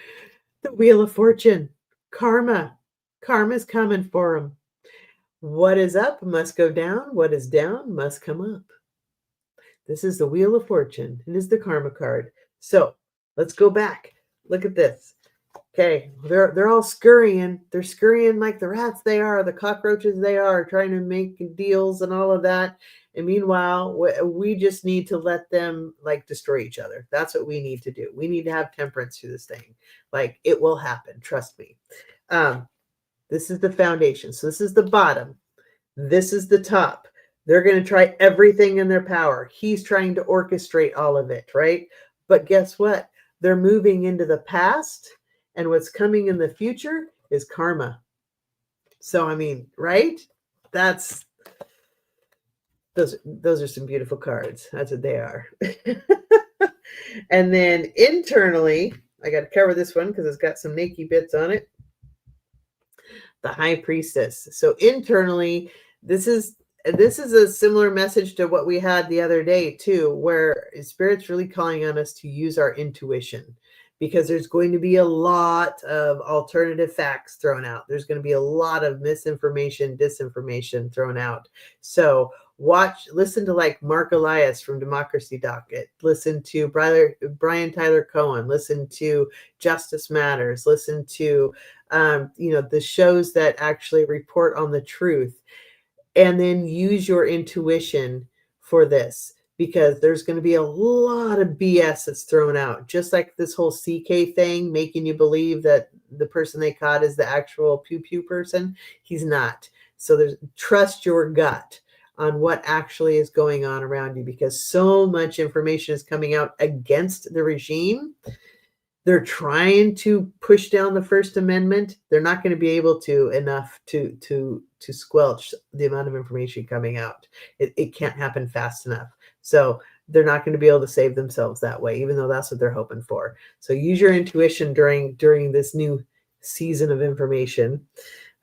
the Wheel of Fortune, karma. Karma's coming for them. What is up must go down. What is down must come up. This is the Wheel of Fortune. It is the karma card. So let's go back. Look at this. Okay, they're all scurrying. They're scurrying like the rats they are, the cockroaches they are, trying to make deals and all of that. And meanwhile, we just need to let them like destroy each other. That's what we need to do. We need to have temperance through this thing. Like, it will happen. Trust me. This is the foundation. So this is the bottom. This is the top. They're going to try everything in their power. He's trying to orchestrate all of it, right? But guess what? They're moving into the past, and what's coming in the future is karma. So, I mean, right? Those are some beautiful cards. That's what they are. And then internally, I got to cover this one because it's got some naked bits on it. The High Priestess. So internally, this is a similar message to what we had the other day too, where Spirit's really calling on us to use our intuition, because there's going to be a lot of alternative facts thrown out. There's going to be a lot of misinformation, disinformation thrown out. So listen to like Mark Elias from Democracy Docket, listen to Brian Tyler Cohen, listen to Justice Matters, listen to the shows that actually report on the truth, and then use your intuition for this, because there's going to be a lot of BS that's thrown out, just like this whole CK thing, making you believe that the person they caught is the actual pew person. He's not. So trust your gut on what actually is going on around you, because so much information is coming out against the regime. They're trying to push down the First Amendment. They're not going to be able to enough to squelch the amount of information coming out. It can't happen fast enough. So they're not going to be able to save themselves that way, even though that's what they're hoping for. So use your intuition during this new season of information,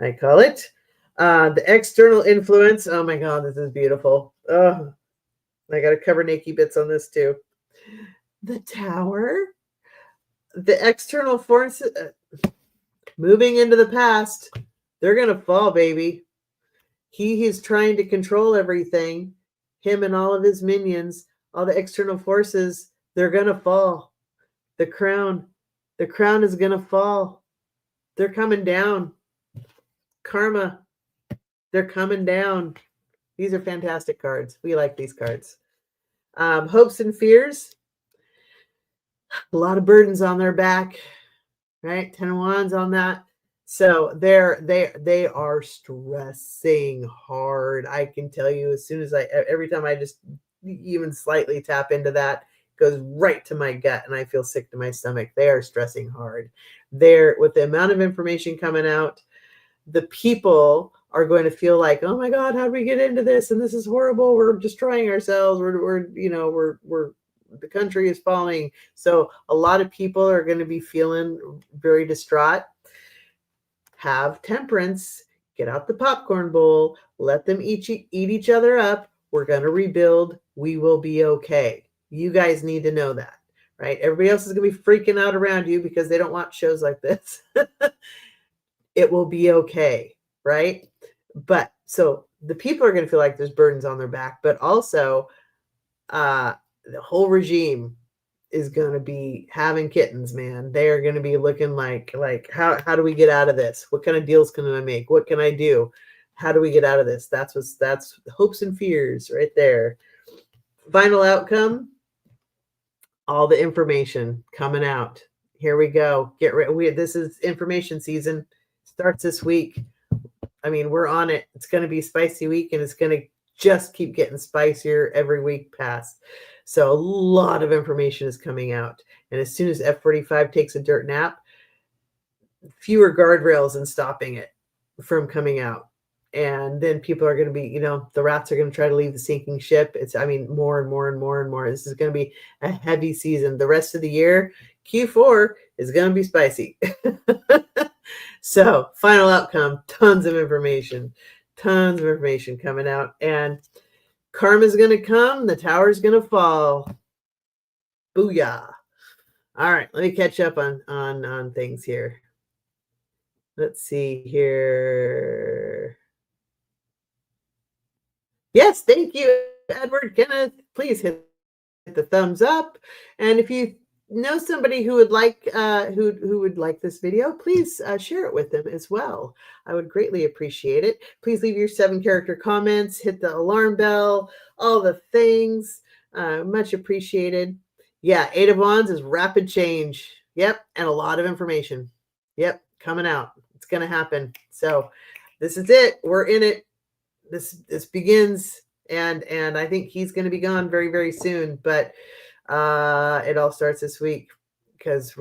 I call it. The external influence. Oh my God, this is beautiful. Oh, I got to cover naked bits on this too. The Tower. The external forces moving into the past, they're going to fall, baby. He's trying to control everything. Him and all of his minions, all the external forces, they're going to fall. The crown is going to fall. They're coming down. Karma, they're coming down. These are fantastic cards. We like these cards. Hopes and fears. A lot of burdens on their back, right? 10 of Wands on that. So they are stressing hard. I can tell you, as soon as every time I just even slightly tap into that, it goes right to my gut and I feel sick to my stomach. They are stressing hard. With the amount of information coming out, the people are going to feel like, oh my God, how do we get into this? And this is horrible. We're destroying ourselves. We're the country is falling. So a lot of people are going to be feeling very distraught. Have temperance. Get out the popcorn bowl. Let them eat each other up. We're going to rebuild. We will be okay. You guys need to know that, right? Everybody else is going to be freaking out around you because they don't want shows like this. It will be okay, right? But so the people are going to feel like there's burdens on their back, but also the whole regime is going to be having kittens, man. They are going to be looking like how do we get out of this? What kind of deals can I make? What can I do? How do we get out of this? That's hopes and fears right there. Final outcome, all the information coming out. Here we go. Get ready. This is information season. Starts this week. I mean, we're on it. It's going to be a spicy week, and it's going to just keep getting spicier every week past. So a lot of information is coming out. And as soon as F45 takes a dirt nap, fewer guardrails in stopping it from coming out. And then people are going to be, the rats are going to try to leave the sinking ship. More and more and more and more. This is going to be a heavy season. The rest of the year, Q4 is going to be spicy. So, final outcome, tons of information coming out. And karma's going to come, the tower's going to fall. Booyah. All right, let me catch up on things here. Let's see here. Yes, thank you, Edward Kenneth. Please hit the thumbs up. And if you know somebody who would like who would like this video, please share it with them as well. I would greatly appreciate it. Please leave your 7-character comments, hit the alarm bell, all the things. Much appreciated. Yeah, 8 of Wands is rapid change. Yep, and a lot of information. Yep, coming out. It's going to happen. So this is it. We're in it. This begins, and I think he's going to be gone very, very soon. But it all starts this week, because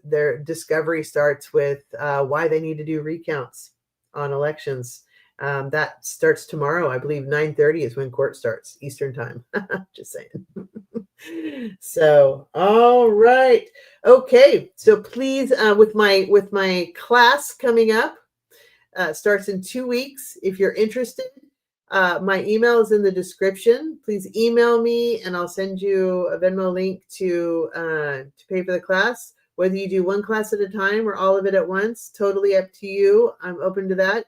their discovery starts with why they need to do recounts on elections. That starts tomorrow. I believe 9:30 is when court starts, Eastern time. Just saying. So, all right. Okay. So please, with my class coming up, starts in 2 weeks. If you're interested, my email is in the description. Please email me and I'll send you a Venmo link to pay for the class. Whether you do one class at a time or all of it at once, totally up to you. I'm open to that.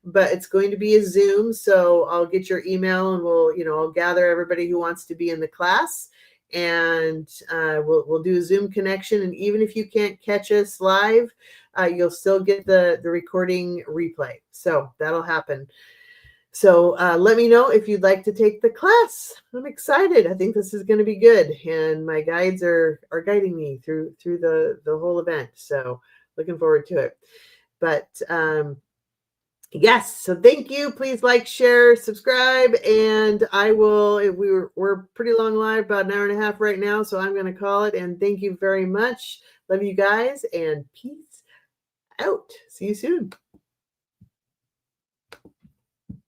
But it's going to be a Zoom, so I'll get your email and I'll gather everybody who wants to be in the class, and we'll do a Zoom connection. And even if you can't catch us live, you'll still get the recording replay. So that'll happen. So let me know if you'd like to take the class. I'm excited. I think this is going to be good, and my guides are guiding me through the whole event. So looking forward to it. But yes, so thank you. Please like, share, subscribe, and I will. We're pretty long live, about an hour and a half right now, so I'm going to call it. And thank you very much. Love you guys, and peace out. See you soon.